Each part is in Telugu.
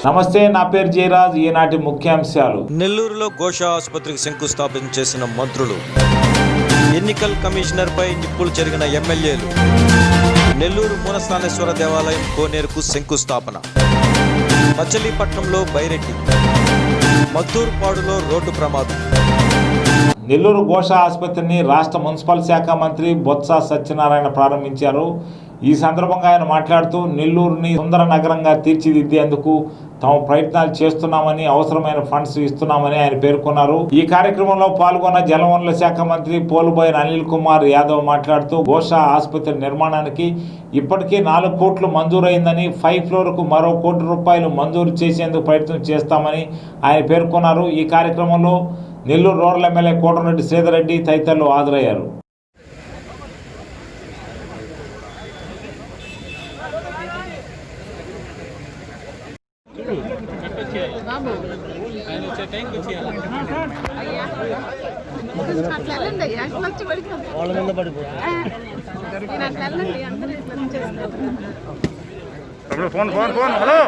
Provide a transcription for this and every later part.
నమస్తే, నా పేరు జయరాజ్. ఈనాటి ముఖ్యాంశాలు. నెల్లూరులో ఘోష ఆసుపత్రికి శంకుస్థాపన చేసిన మంత్రులు, ఎన్నికల కమిషనర్ పై నిప్పులు చెరిగిన ఎమ్మెల్యేలు, నెల్లూరు మూలస్థానేశ్వర దేవాలయం కోనేరుకు శంకుస్థాపన, మచిలీపట్నంలో బైరెడ్డి, మద్దూరుపాడులో రోడ్డు ప్రమాదం. నెల్లూరు ఘోష ఆసుపత్రిని రాష్ట్ర మున్సిపల్ శాఖ మంత్రి బొత్స సత్యనారాయణ ప్రారంభించారు. ఈ సందర్భంగా ఆయన మాట్లాడుతూ నెల్లూరుని సుందర నగరంగా తీర్చిదిద్దేందుకు తాము ప్రయత్నాలు చేస్తున్నామని, అవసరమైన ఫండ్స్ ఇస్తున్నామని ఆయన పేర్కొన్నారు. ఈ కార్యక్రమంలో పాల్గొన్న జలవనరుల శాఖ మంత్రి పోలుబోయిన అనిల్ కుమార్ యాదవ్ మాట్లాడుతూ ఘోష ఆసుపత్రి నిర్మాణానికి ఇప్పటికే 4 కోట్లు మంజూరైందని, 5 ఫ్లోర్కు మరో ₹1 కోటి మంజూరు చేసేందుకు ప్రయత్నం చేస్తామని ఆయన పేర్కొన్నారు. ఈ కార్యక్రమంలో నెల్లూరు రూరల్ ఎమ్మెల్యే కోటరెడ్డి శ్రీధర్ రెడ్డి తదితరులు హాజరయ్యారు. ఫోన్ హలో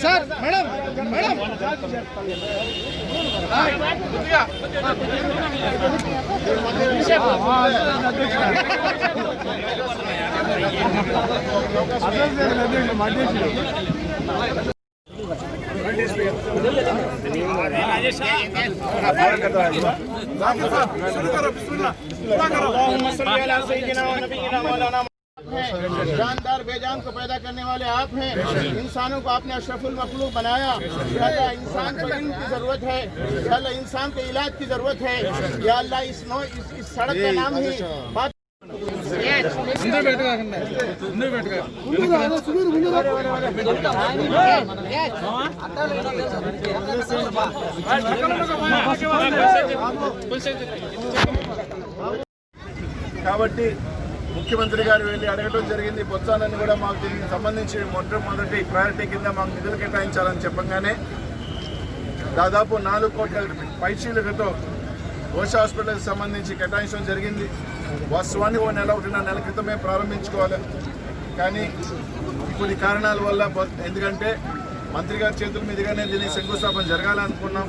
సార్ మేడం जानदार बेजान को पैदा करने वाले आप हैं। इंसानों को आपने अशरफुल मखलूक बनाया। इंसान को इल्म की जरूरत है, इंसान को इलाज की जरूरत है। या अल्लाह इस सड़क का नाम ही కాబట్టి ముఖ్యమంత్రి గారు వెళ్ళి అడగడం జరిగింది. బొత్సానని కూడా మాకు దీనికి సంబంధించి మొట్టమొదటి ప్రయారిటీ కింద మాకు నిధులు కేటాయించాలని చెప్పగానే దాదాపు 4 కోట్ల పైచీలకతో ఘోష హాస్పిటల్కి సంబంధించి కేటాయించడం జరిగింది. వాస్తవాన్ని 1 నెల క్రితమే ప్రారంభించుకోవాలి. కానీ కొన్ని కారణాల వల్ల, ఎందుకంటే మంత్రి గారి చేతుల మీదుగానే దీనికి శంకుస్థాపన జరగాలనుకున్నాం.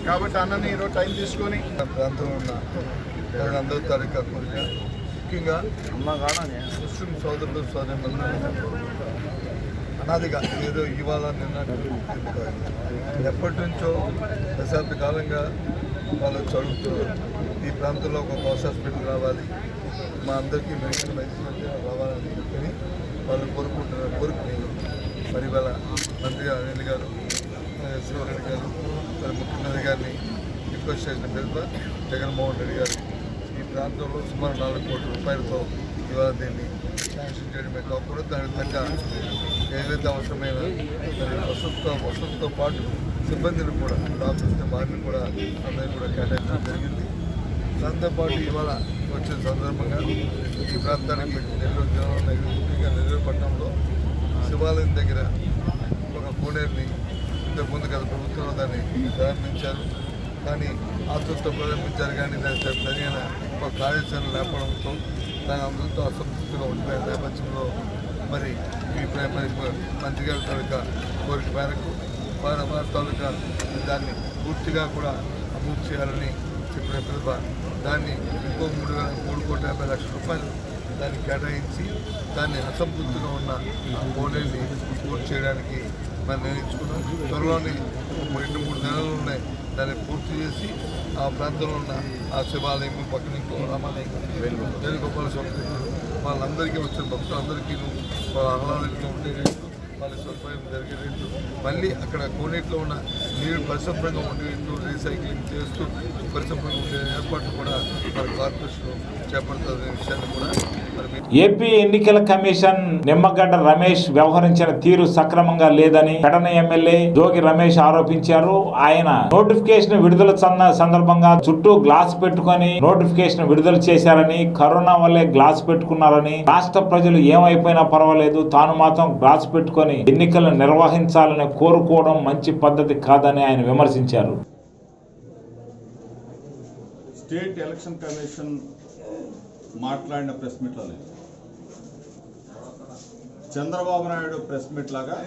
కాబట్టి అన్నని ఈరోజు టైం తీసుకొని ప్రాంతంలో ఉన్న 2 తారీఖు ముఖ్యంగా ముస్లిం సోదరులు సోదరులు అనాదిగా ఏదో ఇవాళ నిన్న ఎప్పటి నుంచో దశాబ్ద కాలంగా వాళ్ళు చదువుతున్నారు. ఈ ప్రాంతంలో ఒక ఘోష హాస్పిటల్ రావాలి, మా అందరికీ మెడికల్ మెడిసిన్ రావాలని చెప్పి వాళ్ళు కోరుకుంటున్నారు. కోరుకుని మరి వాళ్ళ మంత్రి అనిల్ గారు, శ్రీరెడ్డి గారు, మరి ముఖ్యమంత్రి గారిని రిక్వెస్ట్ చేసిన పేరుతో జగన్మోహన్ రెడ్డి గారు ఈ ప్రాంతంలో సుమారు 4 కోట్ల రూపాయలతో ఇవాళ దీన్ని శాంక్షన్ చేయడమే కాకుండా దానికి తగ్గ ఏదైతే అవసరమైన వసతులతో పాటు సిబ్బందిని కూడా, డాక్టర్స్ని వారిని కూడా అందరినీ కూడా కేటాయించడం జరిగింది. దాంతోపాటు ఇవాళ వచ్చిన సందర్భంగా ఈ ప్రాంతానికి నెల్లూరు జిల్లాలో ముఖ్యంగా నెల్లూరు పట్టణంలో శివాలయం దగ్గర ఒక కోనేరుని ఇంతకుముందు గత ప్రభుత్వంలో దాన్ని ప్రారంభించారు. కానీ ఆతృతతో ప్రారంభించారు, కానీ దానికి సరైన ఒక కార్యాచరణ లేకపోవడంతో దాని అందరితో అసంతృప్తిగా ఉండిపోయిన నేపథ్యంలో మరి ఈ మంత్రి గారి తాలూకా కోరిక మేరకు వారి తాలూకా దాన్ని పూర్తిగా కూడా అభివృద్ధి చేయాలని చెప్పిన పిలువ దాన్ని ఇంకో 3,50,00,000 రూపాయలు దాన్ని కేటాయించి దాన్ని అసంతృప్తిగా ఉన్న ఆ కోనేరుని పూర్తి చేయడానికి మనం నిర్ణయించుకున్నాం. త్వరలోనే 2-3 నెలలు ఉన్నాయి, దాన్ని పూర్తి చేసి ఆ ప్రాంతంలో ఉన్న ఆ శివాలయం పక్కన ఇంకో రామాలయం వేణుగోపాల స్వామి వాళ్ళందరికీ వచ్చిన భక్తులందరికీ వాళ్ళ ఆహ్లాదంగా ఉంటే వాళ్ళకి సదుపాయం జరిగేటట్టు మళ్ళీ అక్కడ కోనేటిలో ఉన్న నీరు పరిశుభ్రంగా ఉండేటట్టు రీసైక్లింగ్ చేస్తూ పరిశుభ్రంగా ఉండే ఏర్పాట్లు కూడా మరి కార్పొరేషన్ చేపడుతున్న విషయాన్ని కూడా మరి ఏపీ ఎన్నికల కమిషన్ నిమ్మగడ్డ రమేష్ వ్యవహరించిన తీరు సక్రమంగా లేదని పెడన ఎమ్మెల్యే జోగి రమేష్ ఆరోపించారు. ఆయన నోటిఫికేషన్ విడుదల సందర్భంగా చుట్టూ గ్లాస్ పెట్టుకొని నోటిఫికేషన్ విడుదల చేశారని, కరోనా వల్లే గ్లాస్ పెట్టుకున్నారని, రాష్ట్ర ప్రజలు ఏమైపోయినా పర్వాలేదు తాను మాత్రం గ్లాస్ పెట్టుకొని ఎన్నికలను నిర్వహించాలని కోరుకోవడం మంచి పద్ధతి కాదని ఆయన విమర్శించారు. స్టేట్ ఎలక్షన్ కమిషన్ మాట్లాడిన ప్రెస్ మీట్లో లేదు. చంద్రబాబు నాయుడు ప్రెస్ మీట్ లాగా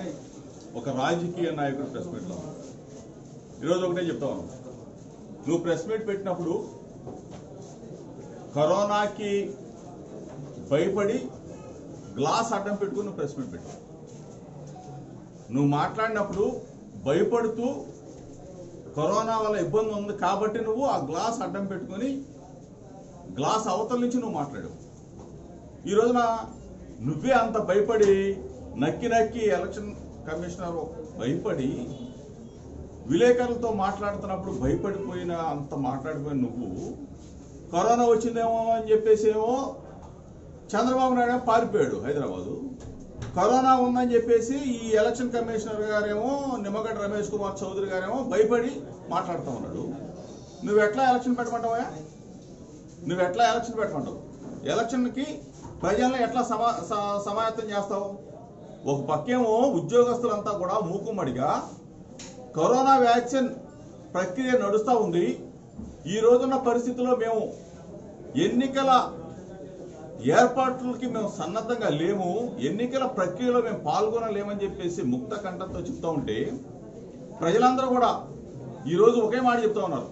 ఒక రాజకీయ నాయకుడు ప్రెస్ మీట్లో ఈరోజు ఒకటే చెప్తాను, నువ్వు ప్రెస్ మీట్ పెట్టినప్పుడు కరోనాకి భయపడి గ్లాస్ అడ్డం పెట్టుకుని నువ్వు ప్రెస్ మీట్ పెట్టావు. నువ్వు మాట్లాడినప్పుడు భయపడుతూ కరోనా వల్ల ఇబ్బంది ఉంది కాబట్టి నువ్వు ఆ గ్లాస్ అడ్డం పెట్టుకొని గ్లాస్ అవతల నుంచి నువ్వు మాట్లాడావు. ఈ రోజున నువ్వే అంత భయపడి నక్కి ఎలక్షన్ కమిషనర్ భయపడి విలేకరులతో మాట్లాడుతున్నప్పుడు భయపడిపోయిన అంత మాట్లాడిపోయిన నువ్వు కరోనా వచ్చిందేమో అని చెప్పేసేమో చంద్రబాబు నాయుడు పారిపోయాడు హైదరాబాదు. కరోనా ఉందని చెప్పేసి ఈ ఎలక్షన్ కమిషనర్ గారేమో నిమ్మగడ్డ రమేష్ కుమార్ చౌదరి గారేమో భయపడి మాట్లాడుతూ ఉన్నాడు. నువ్వు ఎట్లా ఎలక్షన్ పెట్టమంటావా? నువ్వు ఎట్లా ఎలక్షన్ పెట్టమంటావు? ఎలక్షన్కి ప్రజలను ఎట్లా సమాయత్తం చేస్తావు? ఒక పక్కేమో ఉద్యోగస్తులంతా కూడా మూకుమ్మడిగా కరోనా వ్యాక్సిన్ ప్రక్రియ నడుస్తూ ఉంది. ఈ రోజున్న పరిస్థితుల్లో మేము ఎన్నికల ఏర్పాట్లకి మేము సన్నద్ధంగా లేము, ఎన్నికల ప్రక్రియలో మేము పాల్గొనలేమని చెప్పేసి ముక్త కంఠంతో చెప్తూ ఉంటే ప్రజలందరూ కూడా ఈరోజు ఒకే మాట చెప్తా ఉన్నారు,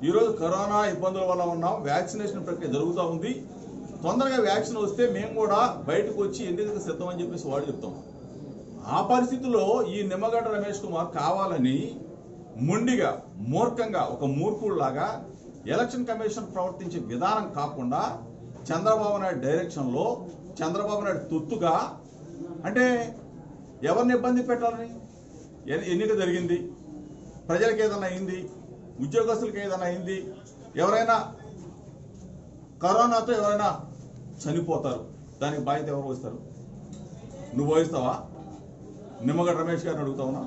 ఈరోజు కరోనా ఇబ్బందుల వల్ల ఉన్నాం, వ్యాక్సినేషన్ ప్రక్రియ జరుగుతూ ఉంది, తొందరగా వ్యాక్సిన్ వస్తే మేము కూడా బయటకు వచ్చి ఎన్నికలకు సిద్ధమని చెప్పేసి వాడు చెప్తాం. ఆ పరిస్థితుల్లో ఈ నిమ్మగడ్డ రమేష్ కుమార్ కావాలని మొండిగా మూర్ఖంగా ఒక మూర్ఖుల్లాగా ఎలక్షన్ కమిషన్ ప్రవర్తించే విధానం కాకుండా చంద్రబాబు నాయుడు డైరెక్షన్లో చంద్రబాబు నాయుడు తొత్తుగా అంటే ఎవరిని ఇబ్బంది పెట్టాలని ఎన్నిక జరిగింది, ప్రజలకు ఏదైనా అయింది, ఉద్యోగస్తులకు ఏదైనా అయింది, ఎవరైనా కరోనాతో ఎవరైనా చనిపోతారు, దానికి బాధ్యత ఎవరు వహిస్తారు? నువ్వు వహిస్తావా? నిమ్మగడ్డ రమేష్ గారిని అడుగుతావునా?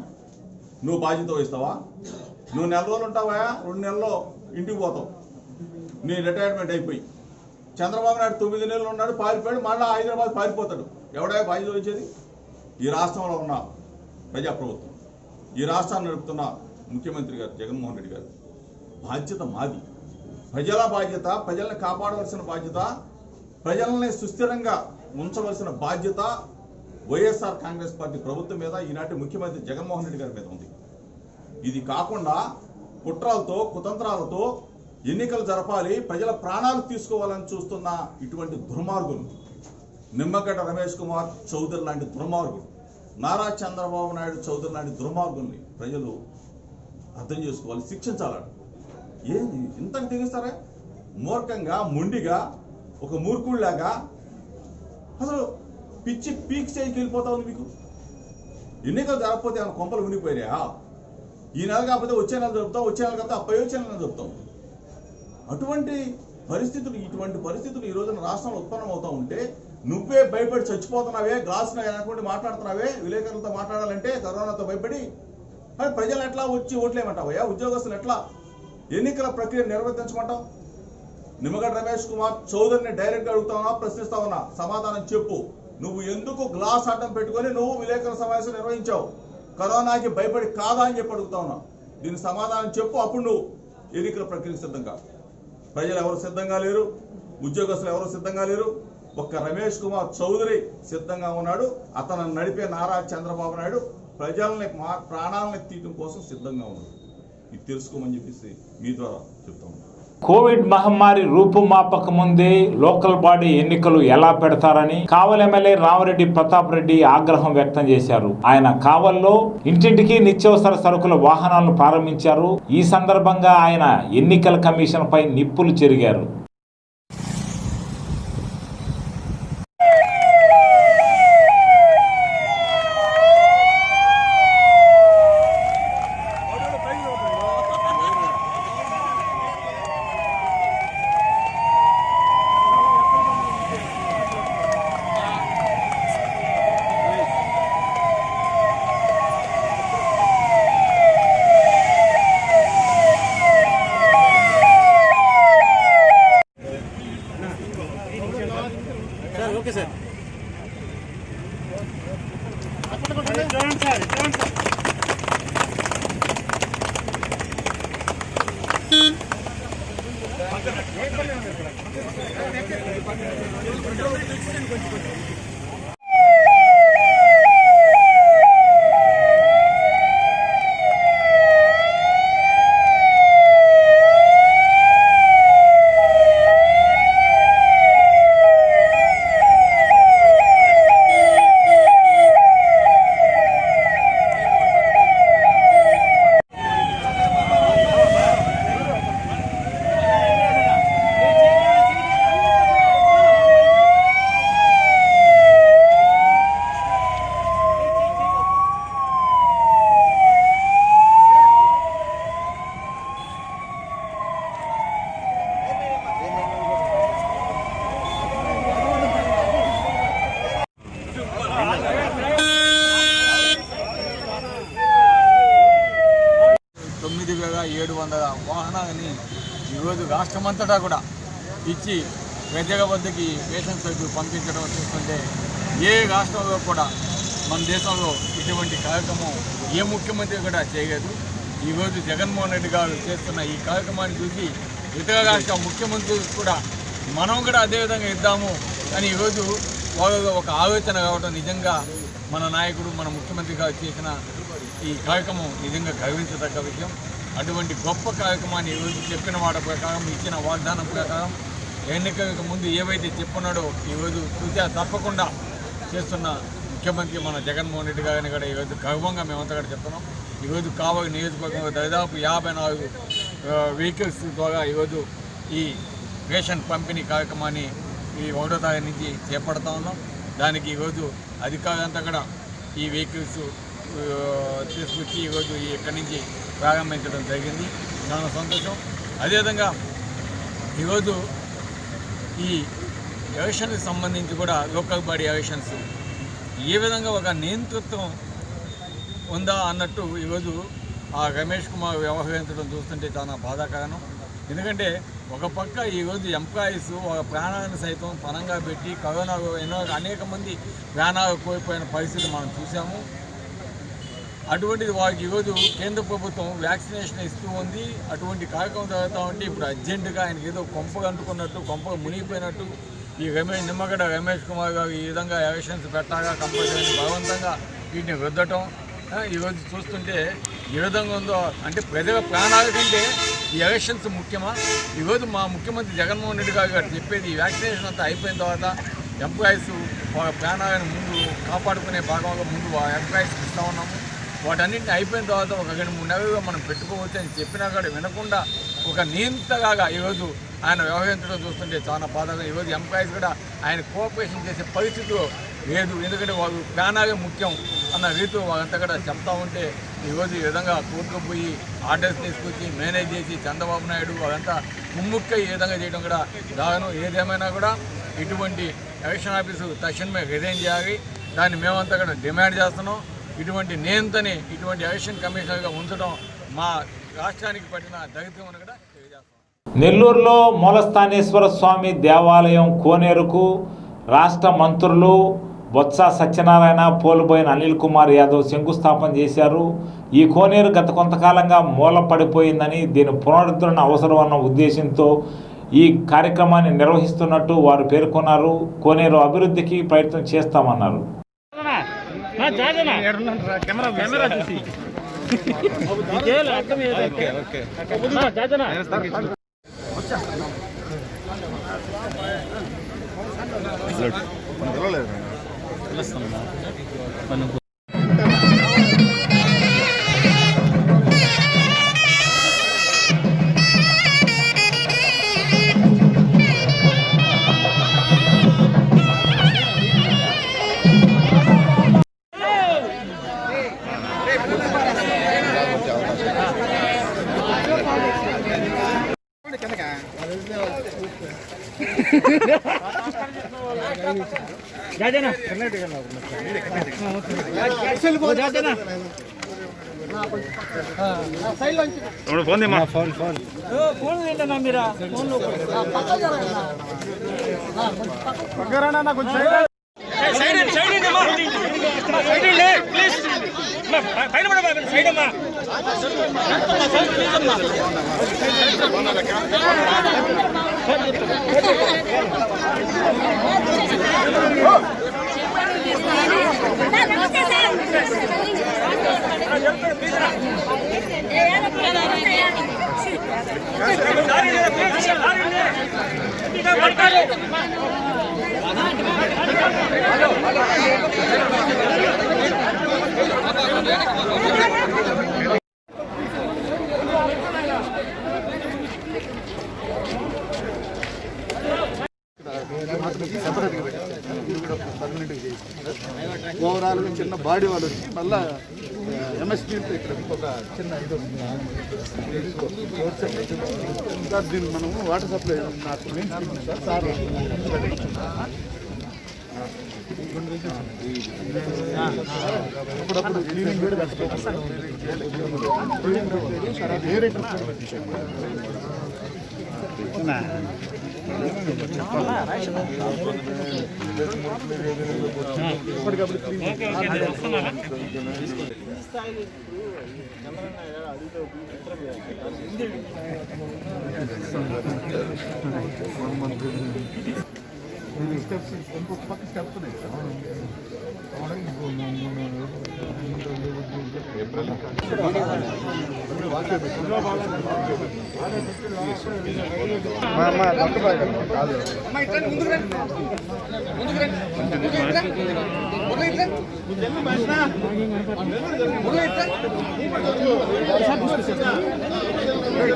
నువ్వు బాధ్యత వహిస్తావా? నువ్వు 4 రోజులు ఉంటావా? 2 నెలల్లో ఇంటికి పోతావు, నీ రిటైర్మెంట్ అయిపోయి. చంద్రబాబు నాయుడు 9 నెలలు ఉన్నాడు, పారిపోయాడు, మళ్ళీ హైదరాబాద్ పారిపోతాడు. ఎవడా బాధ్యత వహించేది? ఈ రాష్ట్రంలో ఉన్న ప్రజాప్రభుత్వం, ఈ రాష్ట్రాన్ని నడుపుతున్న ముఖ్యమంత్రి గారు జగన్మోహన్ రెడ్డి గారు. బాధ్యత మాది, ప్రజల బాధ్యత, ప్రజల్ని కాపాడవలసిన బాధ్యత, ప్రజల్ని సుస్థిరంగా ఉంచవలసిన బాధ్యత వైఎస్ఆర్ కాంగ్రెస్ పార్టీ ప్రభుత్వం మీద, ఈనాటి ముఖ్యమంత్రి జగన్మోహన్ రెడ్డి గారి మీద ఉంది. ఇది కాకుండా కుట్రలతో కుతంత్రాలతో ఎన్నికలు జరపాలి, ప్రజల ప్రాణాలు తీసుకోవాలని చూస్తున్న ఇటువంటి దుర్మార్గులు, నిమ్మగడ్డ రమేష్ కుమార్ చౌదరి లాంటి దుర్మార్గులు, నారా చంద్రబాబు నాయుడు చౌదరి లాంటి దుర్మార్గుల్ని ప్రజలు అర్థం చేసుకోవాలి, శిక్షించాలని. ఏంది ఇంతకు తెగిస్తారా? మూర్ఖంగా మొండిగా ఒక మూర్ఖుడిలాగా అసలు పిచ్చి పీక్ స్టేజ్కి వెళ్ళిపోతా ఉంది. మీకు ఎన్నికలు జరగకపోతే ఏమైనా కొంపలు ఉండిపోయినాయా? ఈ నెల కాకపోతే వచ్చే నెల జరుపుతాం, వచ్చే నెల కాకపోతే అప్పై వచ్చే నెల జరుపుతాం. ఇటువంటి పరిస్థితులు ఈ రోజున రాష్ట్రంలో ఉత్పన్నం అవుతూ ఉంటే నువ్వే భయపడి చచ్చిపోతున్నావే, గ్లాసులు అనుకుంటే మాట్లాడుతున్నావే, విలేకరులతో మాట్లాడాలంటే కరోనాతో భయపడి. మరి ప్రజలు ఎట్లా వచ్చి ఓట్లేమంటావయ్యా? ఉద్యోగస్తులు ఎట్లా ఎన్నికల ప్రక్రియ నిర్వర్తించమంటావు? నిమ్మగడ్డ రమేష్ కుమార్ చౌదరిని డైరెక్ట్గా అడుగుతావునా, ప్రశ్నిస్తావునా? సమాధానం చెప్పు. నువ్వు ఎందుకు గ్లాస్ అడ్డం పెట్టుకొని నువ్వు విలేకరుల సమావేశం నిర్వహించావు? కరోనాకి భయపడి కాదా అని చెప్పి అడుగుతావునా? దీనికి సమాధానం చెప్పు. అప్పుడు నువ్వు ఎన్నికల ప్రక్రియకు సిద్ధంగా. ప్రజలు ఎవరు సిద్ధంగా లేరు, ఉద్యోగస్తులు ఎవరు సిద్ధంగా లేరు. ఒక్క రమేష్ కుమార్ చౌదరి సిద్ధంగా ఉన్నాడు. అతను నడిపే నారా చంద్రబాబు నాయుడు ప్రజల్ని ప్రాణాలను తీయడం కోసం సిద్ధంగా ఉన్నాడు. ఇది తెలుసుకోమని చెప్పేసి మీ ద్వారా చెప్తాము. కోవిడ్ మహమ్మారి రూపుమాపక ముందే లోకల్ బాడీ ఎన్నికలు ఎలా పెడతారని కావలి ఎమ్మెల్యే రామిరెడ్డి ప్రతాప్ రెడ్డి ఆగ్రహం వ్యక్తం చేశారు. ఆయన కావల్లో ఇంటింటికి నిత్యావసర సరుకుల వాహనాలను ప్రారంభించారు. ఈ సందర్భంగా ఆయన ఎన్నికల కమిషన్ పై నిప్పులు చెరిగారు. వాహనాలని ఈరోజు రాష్ట్రమంతటా కూడా ఇచ్చి ప్రజల వద్దకి రేషన్ సరుకులు పంపించడం చూస్తుంటే ఏ రాష్ట్రంలో కూడా మన దేశంలో ఇటువంటి కార్యక్రమం ఏ ముఖ్యమంత్రి కూడా చేయలేదు. ఈరోజు జగన్మోహన్ రెడ్డి గారు చేస్తున్న ఈ కార్యక్రమాన్ని చూసి ఇతర రాష్ట్ర ముఖ్యమంత్రులు కూడా మనం కూడా అదేవిధంగా ఇద్దాము అని ఈరోజు వాళ్ళలో ఒక ఆలోచన రావడం నిజంగా మన నాయకుడు మన ముఖ్యమంత్రి గారు చేసిన ఈ కార్యక్రమం నిజంగా గర్వించదగ్గ విషయం. అటువంటి గొప్ప కార్యక్రమాన్ని ఈరోజు చెప్పిన మాట ప్రకారం ఇచ్చిన వాగ్దానం ప్రకారం ఎన్నికలకు ముందు ఏవైతే చెప్పున్నాడో ఈరోజు సూచన తప్పకుండా చేస్తున్న ముఖ్యమంత్రి మన జగన్మోహన్ రెడ్డి గారిని కూడా ఈరోజు గర్వంగా మేమంతా కూడా చెప్తున్నాం. ఈరోజు కావలి నియోజకవర్గంలో దాదాపు 54 వెహికల్స్ ద్వారా ఈరోజు ఈ రేషన్ పంపిణీ కార్యక్రమాన్ని ఈ 1వ తారీఖు నుంచి చేపడతా ఉన్నాం. దానికి ఈరోజు అధికారులంతా కూడా ఈ వెహికల్స్ తీసుకొచ్చి ఈరోజు ఇక్కడి నుంచి ప్రారంభించడం జరిగింది. చాలా సంతోషం. అదేవిధంగా ఈరోజు ఈ ఎలక్షన్కి సంబంధించి కూడా లోకల్ బాడీ ఎలక్షన్స్ ఏ విధంగా ఒక నియంతృత్వం ఉందా అన్నట్టు ఈరోజు ఆ రమేష్ కుమార్ వ్యవహరించడం చూస్తుంటే చాలా బాధాకరం. ఎందుకంటే ఒక పక్క ఈరోజు ఎంప్లాయీస్ ఒక ప్రాణాలను సైతం పణంగా పెట్టి కరోనాలో అనేక మంది ప్రాణాలు కోల్పోయిన పరిస్థితి మనం చూసాము. అటువంటిది వారికి ఈరోజు కేంద్ర ప్రభుత్వం వ్యాక్సినేషన్ ఇస్తూ ఉంది. అటువంటి కార్యక్రమం జరుగుతూ ఉంటే ఇప్పుడు అర్జెంటుగా ఆయనకి ఏదో కొంపగా అంటుకున్నట్టు కొంపగా మునిగిపోయినట్టు ఈ నిమ్మగడ్డ రమేష్ కుమార్ గారు ఈ విధంగా ఎలక్షన్స్ పెట్టాగా కంపల్సరీ బలవంతంగా వీటిని రుద్దటం ఈరోజు చూస్తుంటే ఏ విధంగా ఉందో అంటే ప్రజల ప్రాణాల కంటే ఈ ఎలక్షన్స్ ముఖ్యమా? ఈరోజు మా ముఖ్యమంత్రి జగన్మోహన్ రెడ్డి గారు చెప్పేది ఈ వ్యాక్సినేషన్ అంతా అయిపోయిన తర్వాత ఎంప్లాయీస్ వాళ్ళ ప్రాణాలను ముందు కాపాడుకునే భాగంలో ముందు ఎంప్లాయీస్కి ఇస్తూ ఉన్నాము. వాటన్నింటినీ అయిపోయిన తర్వాత ఒక 2-3 నెలలుగా మనం పెట్టుకోవచ్చు అని చెప్పినా కూడా వినకుండా ఒక నియంతగా ఈరోజు ఆయన వ్యవహరించడం చూస్తుంటే చాలా బాధగా ఈరోజు ఎంప్లాయీస్ కూడా ఆయన కోఆపరేషన్ చేసే పరిస్థితిలో లేదు. ఎందుకంటే వాళ్ళు ప్రాణాలే ముఖ్యం అన్న రీతిలో వాళ్ళంతా కూడా చెప్తా ఉంటే ఈరోజు ఈ విధంగా కోర్టుకు పోయి ఆర్డర్స్ తీసుకొచ్చి మేనేజ్ చేసి చంద్రబాబు నాయుడు వాళ్ళంతా ముమ్ముక్కై ఈ విధంగా చేయడం కూడా దాని ఏదేమైనా కూడా ఇటువంటి ఎలక్షన్ ఆఫీసు తక్షణమే రిజైన్ చేయాలి. దాన్ని మేమంతా కూడా డిమాండ్ చేస్తున్నాం. ఇటువంటి నియంతని ఇటువంటి ఎలక్షన్ కమిషనర్గా ఉంచడం మా రాష్ట్రానికి పట్టిన దరిద్రం అని కూడా తెలియజేస్తున్నాం. నెల్లూరులో మూలస్థానేశ్వర స్వామి దేవాలయం కోనేరుకు రాష్ట్ర మంత్రులు బొత్స సత్యనారాయణ, పోలుబోయిన అనిల్ కుమార్ యాదవ్ శంకుస్థాపన చేశారు. ఈ కోనేరు గత కొంతకాలంగా మూలపడిపోయిందని దీని పునరుద్ధరణ అవసరం అన్న ఉద్దేశంతో ఈ కార్యక్రమాన్ని నిర్వహిస్తున్నట్టు వారు పేర్కొన్నారు. కోనేరు అభివృద్ధికి ప్రయత్నం చేస్తామన్నారు. ప్లీజ్ ఓవరాల్గా చిన్న బాడీ వాళ్ళు వచ్చి మళ్ళీ ఎంఎస్పీ ఇక్కడ ఒక చిన్న ఇది సార్ దీన్ని మనము వాటర్ సప్లై నాకు మెయిన్ సార్ అప్పుడప్పుడు క్లీనింగ్ కూడా ఇప్పటికప్పుడు క్లీనింగ్ స్టెప్స్ ఇంకొక పక్క స్టెప్స్ ఉన్నాయి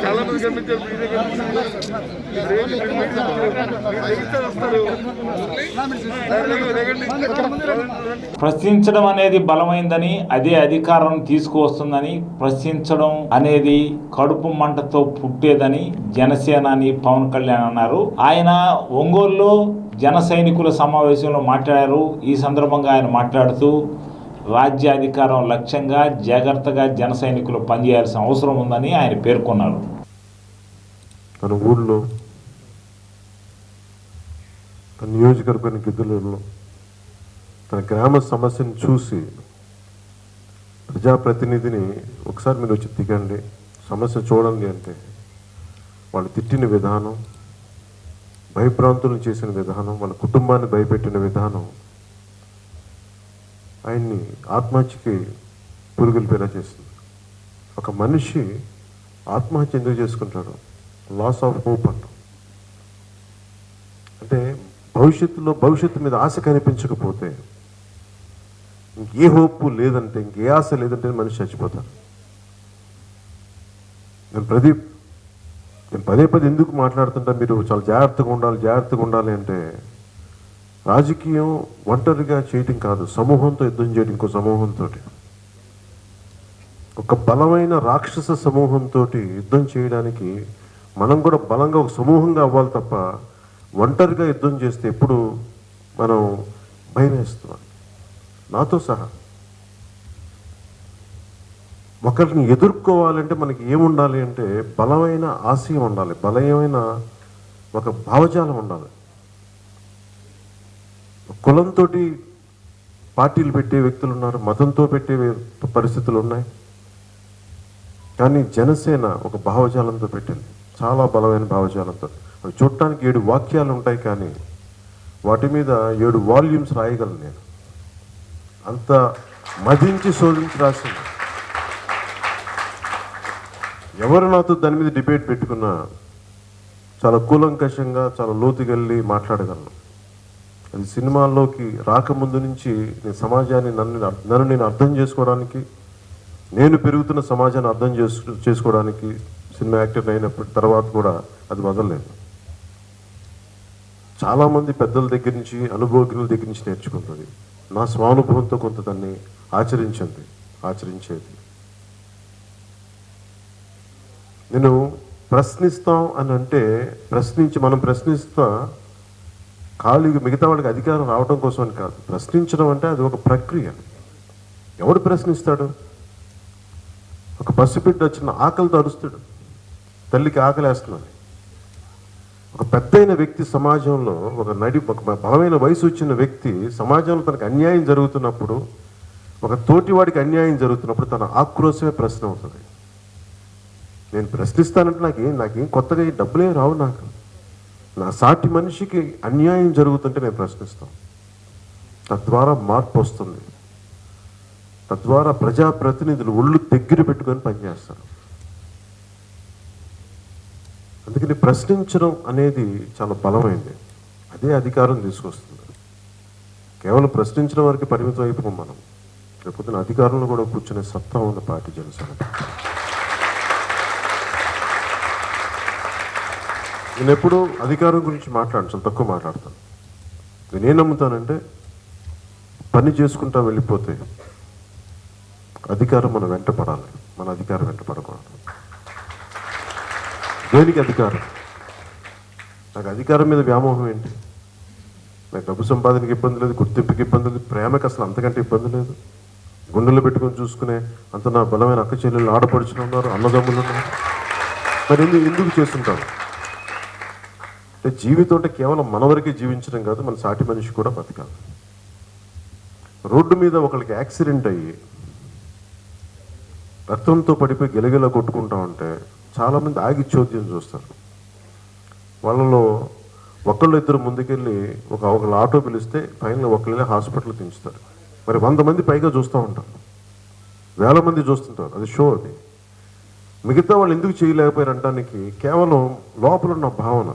చాలా మంది కనిపించారు ప్రశ్నించడం అనేది బలమైందని, అదే అధికారం తీసుకువస్తుందని, ప్రశ్నించడం అనేది కడుపు మంటతో పుట్టేదని జనసేనాని పవన్ కళ్యాణ్ అన్నారు. ఆయన ఒంగోలులో జన సైనికుల సమావేశంలో మాట్లాడారు. ఈ సందర్భంగా ఆయన మాట్లాడుతూ రాజ్యాధికారం లక్ష్యంగా జాగ్రత్తగా జన సైనికులు పనిచేయాల్సిన అవసరం ఉందని ఆయన పేర్కొన్నారు. తన ఊళ్ళో, తన నియోజకవర్గ గిద్దలూరులో తన గ్రామ సమస్యను చూసి ప్రజాప్రతినిధిని ఒకసారి మీరు వచ్చి దిగండి, సమస్య చూడండి అంటే వాళ్ళు తిట్టిన విధానం, భయభ్రాంతులను చేసిన విధానం, వాళ్ళ కుటుంబాన్ని భయపెట్టిన విధానం ఆయన్ని ఆత్మహత్యకి పురుగులిపేలా చేస్తుంది. ఒక మనిషి ఆత్మహత్య ఎందుకు చేసుకుంటాడు? లాస్ ఆఫ్ హోప్ అంట. అంటే భవిష్యత్తు మీద ఆశ కనిపించకపోతే, ఇంకే హోప్ లేదంటే, ఇంకే ఆశ లేదంటే మనిషి చచ్చిపోతాడు. నేను పదే ఎందుకు మాట్లాడుతుంటా మీరు చాలా జాగ్రత్తగా ఉండాలి అంటే, రాజకీయం ఒంటరిగా చేయటం కాదు, సమూహంతో యుద్ధం చేయడం. ఇంకో సమూహంతో, ఒక బలమైన రాక్షస సమూహంతో యుద్ధం చేయడానికి మనం కూడా బలంగా ఒక సమూహంగా అవ్వాలి తప్ప ఒంటరిగా యుద్ధం చేస్తే ఎప్పుడు మనం భయం వేస్తున్నాం. నాతో సహా ఒకరిని ఎదుర్కోవాలంటే మనకి ఏముండాలి అంటే బలమైన ఆశయం ఉండాలి, బలమైన ఒక భావజాలం ఉండాలి. కులంతో పార్టీలు పెట్టే వ్యక్తులు ఉన్నారు, మతంతో పెట్టే పరిస్థితులు ఉన్నాయి. కానీ జనసేన ఒక భావజాలంతో పెట్టింది, చాలా బలమైన భావజాలంతో. అవి చూడటానికి 7 వాక్యాలు ఉంటాయి, కానీ వాటి మీద 7 వాల్యూమ్స్ రాయగలను నేను. అంత మదించి శోధించి రాసింది. ఎవరు నాతో దాని మీద డిబేట్ పెట్టుకున్నా చాలా కూలంకషంగా, చాలా లోతుకెళ్ళి మాట్లాడగలను. అది సినిమాల్లోకి రాకముందు నుంచి నేను సమాజాన్ని నన్ను నేను అర్థం చేసుకోవడానికి, నేను పెరుగుతున్న సమాజాన్ని అర్థం చేసుకోవడానికి సినిమా యాక్టర్ అయినప్పటి తర్వాత కూడా అది వదలలేదు. చాలామంది పెద్దల దగ్గర నుంచి, అనుభవజ్ఞుల దగ్గర నుంచి నేర్చుకుంటుంది. నా స్వానుభవంతో కొంత దాన్ని ఆచరించేది. నేను ప్రశ్నిస్తాం అని అంటే మనం ప్రశ్నిస్తా ఖాళీగా మిగతా వాళ్ళకి అధికారం రావడం కోసం అని కాదు. ప్రశ్నించడం అంటే అది ఒక ప్రక్రియ. ఎవడు ప్రశ్నిస్తాడు? ఒక పసిబిడ్డ వచ్చిన ఆకలితో అరుస్తాడు, తల్లికి ఆకలేస్తున్నాడు. ఒక పెద్దయిన వ్యక్తి సమాజంలో, ఒక బలమైన వయసు వచ్చిన వ్యక్తి సమాజంలో తనకు అన్యాయం జరుగుతున్నప్పుడు ఒక తోటివాడికి అన్యాయం జరుగుతున్నప్పుడు తన ఆక్రోశమే ప్రశ్న అవుతుంది. నేను ప్రశ్నిస్తానంటే నాకేం కొత్తగా ఈ డబ్బులే రావు. నాకు నా సాటి మనిషికి అన్యాయం జరుగుతుంటే నేను ప్రశ్నిస్తాను. తద్వారా మార్పు వస్తుంది. తద్వారా ప్రజాప్రతినిధులు ఒళ్ళు దగ్గర పెట్టుకొని పనిచేస్తారు. అందుకని ప్రశ్నించడం అనేది చాలా బలమైంది. అదే అధికారం తీసుకొస్తుంది. కేవలం ప్రశ్నించడం వరకు పరిమితం అయిపోయాం మనం. లేకపోతే అధికారంలో కూడా కూర్చునే సత్తా ఉన్న పార్టీ జనసేన. నేను ఎప్పుడూ అధికారం గురించి మాట్లాడను, చాలా తక్కువ మాట్లాడతాను. నేనేం నమ్ముతానంటే పని చేసుకుంటా వెళ్ళిపోతే అధికారం మనం వెంట పడాలి, మన అధికారం వెంట పడకూడదు. దేనికి అధికారం? నాకు అధికారం మీద వ్యామోహం ఏంటి? నాకు డబ్బు సంపాదనకి ఇబ్బంది లేదు, గుర్తింపుకి ఇబ్బంది లేదు, ప్రేమకి అసలు అంతకంటే ఇబ్బంది లేదు. గుండెల్లో పెట్టుకొని చూసుకునే అంత నా బలమైన అక్క చెల్లెళ్ళు ఆడపడుచులు ఉన్నారు, అన్నదమ్ములు ఉన్నారు. మరి ఎందుకు చేస్తుంటారు అంటే జీవితం అంటే కేవలం మన వరకే జీవించడం కాదు, మన సాటి మనిషి కూడా బతకాలి. రోడ్డు మీద ఒకరికి యాక్సిడెంట్ అయ్యి రక్తంతో పడిపోయి గెలగెల కొట్టుకుంటా ఉంటే చాలామంది ఆగి చోద్యం చూస్తారు. వాళ్ళలో ఒకళ్ళు ఇద్దరు ముందుకెళ్ళి ఒకళ్ళు ఆటో పిలిస్తే ఫైనల్ ఒకళ్ళే హాస్పిటల్ దించుతారు. మరి 100 మంది పైగా చూస్తూ ఉంటారు, వేల మంది చూస్తుంటారు. అది షో. అది మిగతా వాళ్ళు ఎందుకు చేయలేకపోయారు అనడానికి కేవలం లోపల ఉన్న భావన.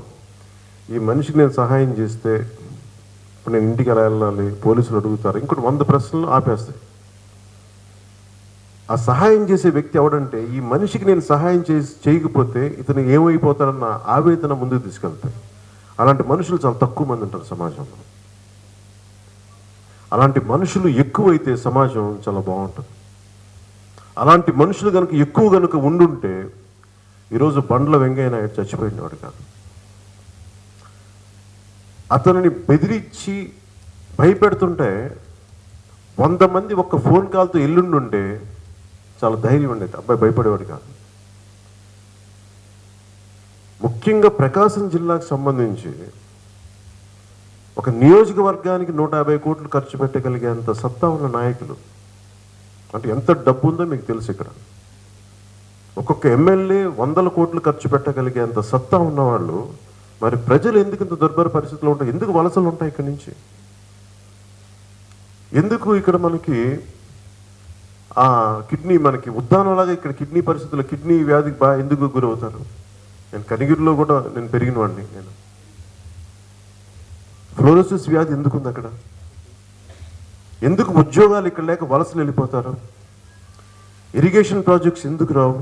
ఈ మనిషికి నేను సహాయం చేస్తే ఇప్పుడు నేను ఇంటికి ఎలా వెళ్ళాలి, పోలీసులు అడుగుతారు, ఇంకోటి 100 ప్రశ్నలు ఆపేస్తాయి. ఆ సహాయం చేసే వ్యక్తి ఎవడంటే ఈ మనిషికి నేను సహాయం చేయకపోతే ఇతను ఏమైపోతారన్న ఆవేదన ముందుకు తీసుకెళ్తాయి. అలాంటి మనుషులు చాలా తక్కువ మంది ఉంటారు సమాజంలో. అలాంటి మనుషులు ఎక్కువైతే సమాజం చాలా బాగుంటుంది. అలాంటి మనుషులు కనుక ఉండుంటే ఈరోజు బండ్ల వెంకయ్య నాయుడు చచ్చిపోయినవాడు కాదు. అతనిని బెదిరించి భయపెడుతుంటే 100 మంది ఒక్క ఫోన్ కాల్తో ఎల్లుండుంటే చాలా ధైర్యం ఉండేది, అబ్బాయి భయపడేవాడు కాదు. ముఖ్యంగా ప్రకాశం జిల్లాకు సంబంధించి ఒక నియోజకవర్గానికి 150 కోట్లు ఖర్చు పెట్టగలిగేంత సత్తా ఉన్న నాయకులు అంటే ఎంత డబ్బు ఉందో మీకు తెలుసు. ఇక్కడ ఒక్కొక్క ఎమ్మెల్యే 100 కోట్లు ఖర్చు పెట్టగలిగేంత సత్తా ఉన్నవాళ్ళు మరి ప్రజలు ఎందుకు ఇంత దుర్భర పరిస్థితుల్లో ఉంటాయి? ఎందుకు వలసలు ఉంటాయి ఇక్కడి నుంచి? ఎందుకు ఇక్కడ మనకి కిడ్నీ మనకి ఉద్దానంలాగా ఇక్కడ కిడ్నీ పరిస్థితుల్లో కిడ్నీ వ్యాధికి ఎందుకు గురవుతారు? నేను కనిగిరిలో కూడా నేను పెరిగిన వాడిని. నేను ఫ్లోరోసిస్ వ్యాధి ఎందుకుంది అక్కడ? ఎందుకు ఉద్యోగాలు ఇక్కడ లేక వలసలు వెళ్ళిపోతారు? ఇరిగేషన్ ప్రాజెక్ట్స్ ఎందుకు రావు?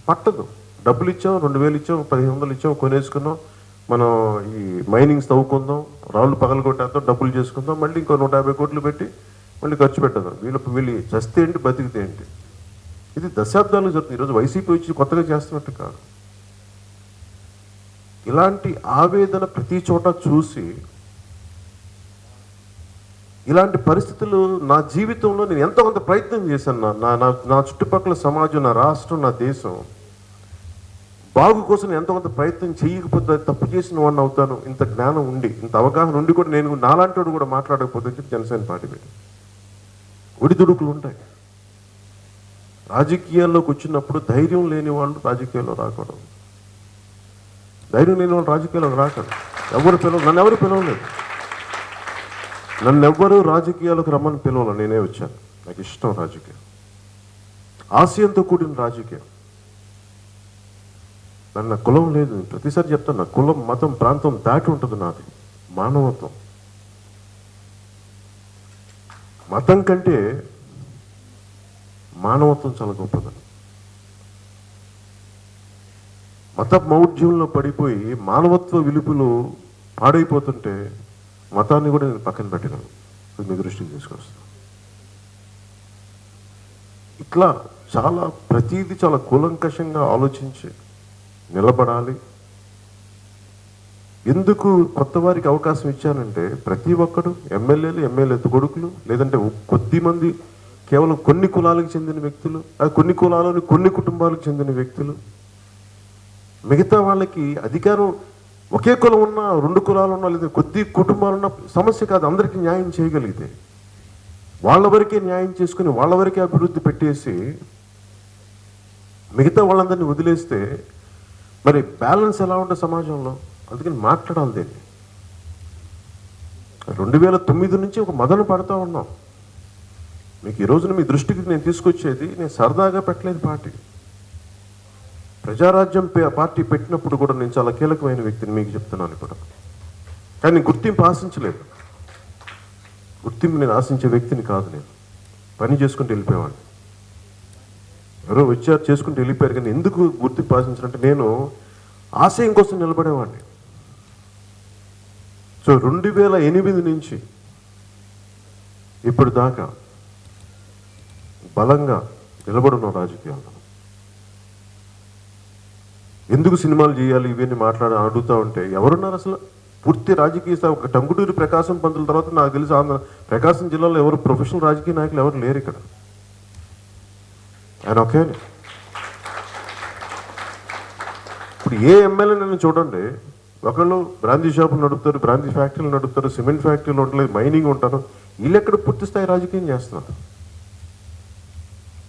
పట్టదు. డబ్బులు ఇచ్చాం, 2000 ఇచ్చాం, 1500 ఇచ్చాం, కొనేసుకున్నాం. మనం ఈ మైనింగ్స్ తవ్వుకుందాం, రాళ్ళు పగలగొట్టేద్దాం, డబ్బులు చేసుకుందాం, మళ్ళీ ఇంకో 150 కోట్లు పెట్టి మళ్ళీ ఖర్చు పెట్టేద్దాం. వీళ్ళు చస్తే ఏంటి, బతికితే ఏంటి? ఇది దశాబ్దాలు జరుగుతుంది. ఈరోజు వైసీపీ వచ్చి కొత్తగా చేస్తున్నట్టు కాదు. ఇలాంటి ఆవేదన ప్రతి చోట చూసి ఇలాంటి పరిస్థితులు నా జీవితంలో నేను ఎంతో కొంత ప్రయత్నం చేశాను. నా చుట్టుపక్కల సమాజం, నా రాష్ట్రం, నా దేశం బాగు కోసం ఎంతో కొంత ప్రయత్నం చేయకపోతే తప్పు చేసిన వాడిని అవుతాను. ఇంత జ్ఞానం ఉండి, ఇంత అవగాహన ఉండి కూడా నేను నాలాంటి వాడు కూడా మాట్లాడకపోతే జనసేన పార్టీ పెట్టి ఒడిదుడుకులు ఉంటాయి. రాజకీయాల్లోకి వచ్చినప్పుడు ధైర్యం లేని వాళ్ళు రాజకీయాల్లో రాకూడదు. ధైర్యం లేని వాళ్ళు రాజకీయాల్లోకి రాకూడదు. నన్ను ఎవరు పిలవలేదు. నన్ను ఎవ్వరూ రాజకీయాలకు రమ్మని పిలవలేదు. నేనే వచ్చాను. నాకు ఇష్టం రాజకీయం, ఆశయంతో కూడిన రాజకీయం. నా కులం లేదు. ప్రతిసారి చెప్తాను, నా కులం, మతం, ప్రాంతం దాటి ఉంటుంది నాది. మానవత్వం. మతం కంటే మానవత్వం చాలా గొప్పదని. మత మౌఢ్యంలో పడిపోయి మానవత్వ విలుపులు పాడైపోతుంటే మతాన్ని కూడా నేను పక్కన పెట్టగలను. మీ దృష్టికి తీసుకొస్తాను. ఇట్లా చాలా ప్రతిదీ చాలా కూలంకషంగా ఆలోచించి నిలబడాలి. ఎందుకు కొత్త వారికి అవకాశం ఇచ్చానంటే ప్రతి ఒక్కడు ఎమ్మెల్యే కొడుకులు, లేదంటే కొద్ది మంది కేవలం కొన్ని కులాలకు చెందిన వ్యక్తులు, కొన్ని కులాలని కొన్ని కుటుంబాలకు చెందిన వ్యక్తులు, మిగతా వాళ్ళకి అధికారం ఒకే కులం ఉన్నా, 2 కులాలు ఉన్నా, లేదా కొద్ది కుటుంబాలు ఉన్న సమస్య కాదు. అందరికీ న్యాయం చేయగలిగితే వాళ్ళ వరకే న్యాయం చేసుకుని వాళ్ళ వరకే అభివృద్ధి పెట్టేసి మిగతా వాళ్ళందరినీ వదిలేస్తే మరి బ్యాలెన్స్ ఎలా ఉంటుంది సమాజంలో? అందుకని మాట్లాడాలి దీన్ని. 2009 నుంచి ఒక మదన పడుతూ ఉన్నాం. మీకు ఈ రోజున మీ దృష్టికి నేను తీసుకొచ్చేది, నేను సరదాగా పెట్టలేదు పార్టీ. ప్రజారాజ్యం పార్టీ పెట్టినప్పుడు కూడా నేను చాలా కీలకమైన వ్యక్తిని మీకు చెప్తున్నాను కూడా. కానీ గుర్తింపు ఆశించలేదు. గుర్తింపు నేను ఆశించే వ్యక్తిని కాదు. నేను పని చేసుకుంటూ వెళ్ళిపోయేవాడిని. ఎవరో వచ్చారు చేసుకుంటూ వెళ్ళిపోయారు. కానీ ఎందుకు గుర్తింపు ఆశించాలంటే నేను ఆశయం కోసం నిలబడేవాడిని. సో 2008 నుంచి ఇప్పుడు దాకా బలంగా నిలబడున్నాం రాజకీయాల్లో. ఎందుకు సినిమాలు చేయాలి ఇవన్నీ అడుగుతూ ఉంటే ఎవరున్నారు అసలు? పూర్తి రాజకీయ ఒక టంగుటూరి ప్రకాశం పంతుల తర్వాత నాకు తెలిసి ప్రకాశం జిల్లాలో ఎవరు ప్రొఫెషనల్ రాజకీయ నాయకులు ఎవరు లేరు ఇక్కడ. ఆయన ఒకే. ఇప్పుడు ఏ ఎమ్మెల్యే నన్ను చూడండి, ఒకళ్ళు బ్రాందీ షాపులు నడుపుతారు, బ్రాందీ ఫ్యాక్టరీలు నడుపుతారు, సిమెంట్ ఫ్యాక్టరీలు ఉండలేదు, మైనింగ్ ఉంటారు. వీళ్ళు ఎక్కడ పూర్తి స్థాయి రాజకీయం చేస్తున్నారు.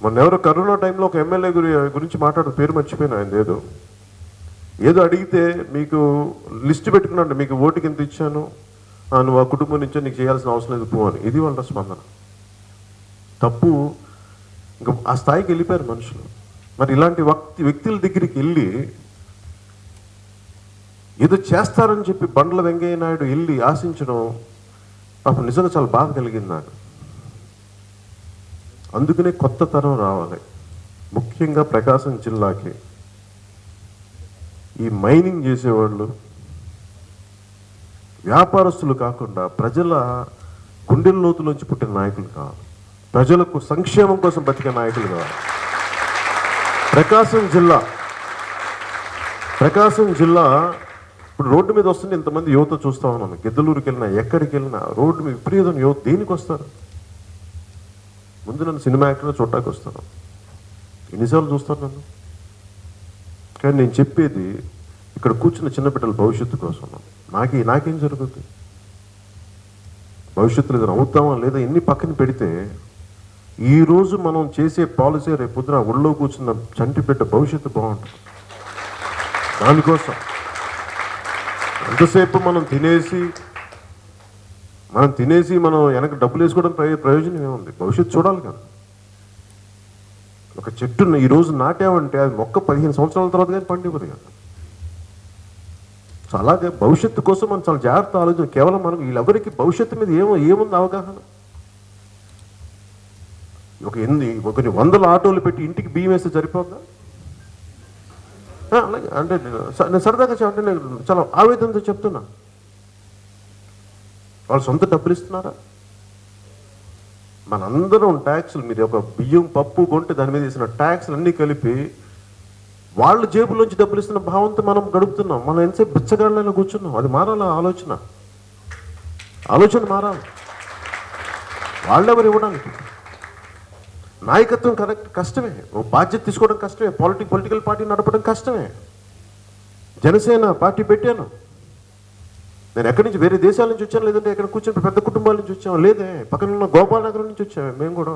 మొన్న ఎవరో కరోనా టైంలో ఒక ఎమ్మెల్యే గురించి మాట్లాడు, పేరు మర్చిపోయినా ఆయన. ఏదో అడిగితే మీకు లిస్ట్ పెట్టుకున్నాడు, మీకు ఓటుకి ఎంత ఇచ్చాను, నువ్వు ఆ కుటుంబం నుంచో నీకు చేయాల్సిన అవసరం లేదు పో అని. ఇది వాళ్ళ స్పందన. తప్పు. ఇంకా ఆ స్థాయికి వెళ్ళిపోయారు మనుషులు. మరి ఇలాంటి వ్యక్తుల దగ్గరికి వెళ్ళి ఏదో చేస్తారని చెప్పి బండ్ల వెంకయ్య నాయుడు వెళ్ళి ఆశించడం పాపం నిజంగా చాలా బాధ కలిగింది నాకు. అందుకనే కొత్త తరం రావాలి. ముఖ్యంగా ప్రకాశం జిల్లాకి ఈ మైనింగ్ చేసేవాళ్ళు వ్యాపారస్తులు కాకుండా ప్రజల గుండెల లోతులోంచి పుట్టిన నాయకులు కావాలి. ప్రజలకు సంక్షేమం కోసం బతికే నాయకులు కావాలి. ప్రకాశం జిల్లా ఇప్పుడు రోడ్డు మీద వస్తుంటే ఇంతమంది యువత చూస్తూ ఉన్నాను. గిద్దలూరుకి వెళ్ళినా ఎక్కడికి వెళ్ళినా రోడ్డు మీద విపరీతం యువత. దేనికి వస్తారు? ముందు నన్ను సినిమా యాక్టర్గా చూడటానికి వస్తాను. ఎన్నిసార్లు చూస్తాను నన్ను? కానీ నేను చెప్పేది ఇక్కడ కూర్చున్న చిన్న బిడ్డల భవిష్యత్తు కోసం. నాకేం జరుగుతుంది? భవిష్యత్తులో ఏదైనా అవుతామా లేదా ఎన్ని పక్కన పెడితే ఈరోజు మనం చేసే పాలసీ రేపు పొద్దున ఒళ్ళో కూర్చున్న చంటి బిడ్డ భవిష్యత్తు బాగుంటుంది. దానికోసం ఎంతసేపు మనం తినేసి మనం వెనక డబ్బులు వేసుకోవడం ప్రయోజనం ఏముంది? భవిష్యత్తు చూడాలి కదా. ఒక చెట్టును ఈరోజు నాటామంటే అది మొక్క 15 సంవత్సరాల తర్వాత కానీ పండిపోదు కదా. సో అలాగే భవిష్యత్తు కోసం మనం చాలా జాగ్రత్త ఆలోచన. కేవలం మనం వీళ్ళెవరికి భవిష్యత్తు మీద ఏముంది అవగాహన? కొన్ని 100 ఆటోలు పెట్టి ఇంటికి బియ్యం వేస్తే సరిపోద్దా? అలాగే అంటే నేను సరదాగా అంటే నేను చాలా ఆవేదనతో చెప్తున్నా. వాళ్ళు సొంత డబ్బులు ఇస్తున్నారా? మనందరం ట్యాక్సులు, మీరు ఒక బియ్యం పప్పు కొంటే దాని మీద వేసిన ట్యాక్సులు అన్నీ కలిపి వాళ్ళ జేబులోంచి డబ్బులు ఇస్తున్న భావంతో మనం గడుపుతున్నాం. మనం ఎంతసేపు బిచ్చగాళ్ళలో కూర్చున్నాం. అది మారాల ఆలోచన మారాలి. వాళ్ళెవరు ఇవ్వడానికి? నాయకత్వం కష్టమే. బాధ్యత తీసుకోవడం కష్టమే. పొలిటికల్ పార్టీ నడపడం కష్టమే. జనసేన పార్టీ పెట్టాను. నేను ఎక్కడి నుంచి, వేరే దేశాల నుంచి వచ్చాను, లేదంటే ఎక్కడ కూర్చొని పెద్ద కుటుంబాల నుంచి వచ్చాము, లేదే పక్కన ఉన్న గోపాల్ నగరం నుంచి వచ్చాము. మేము కూడా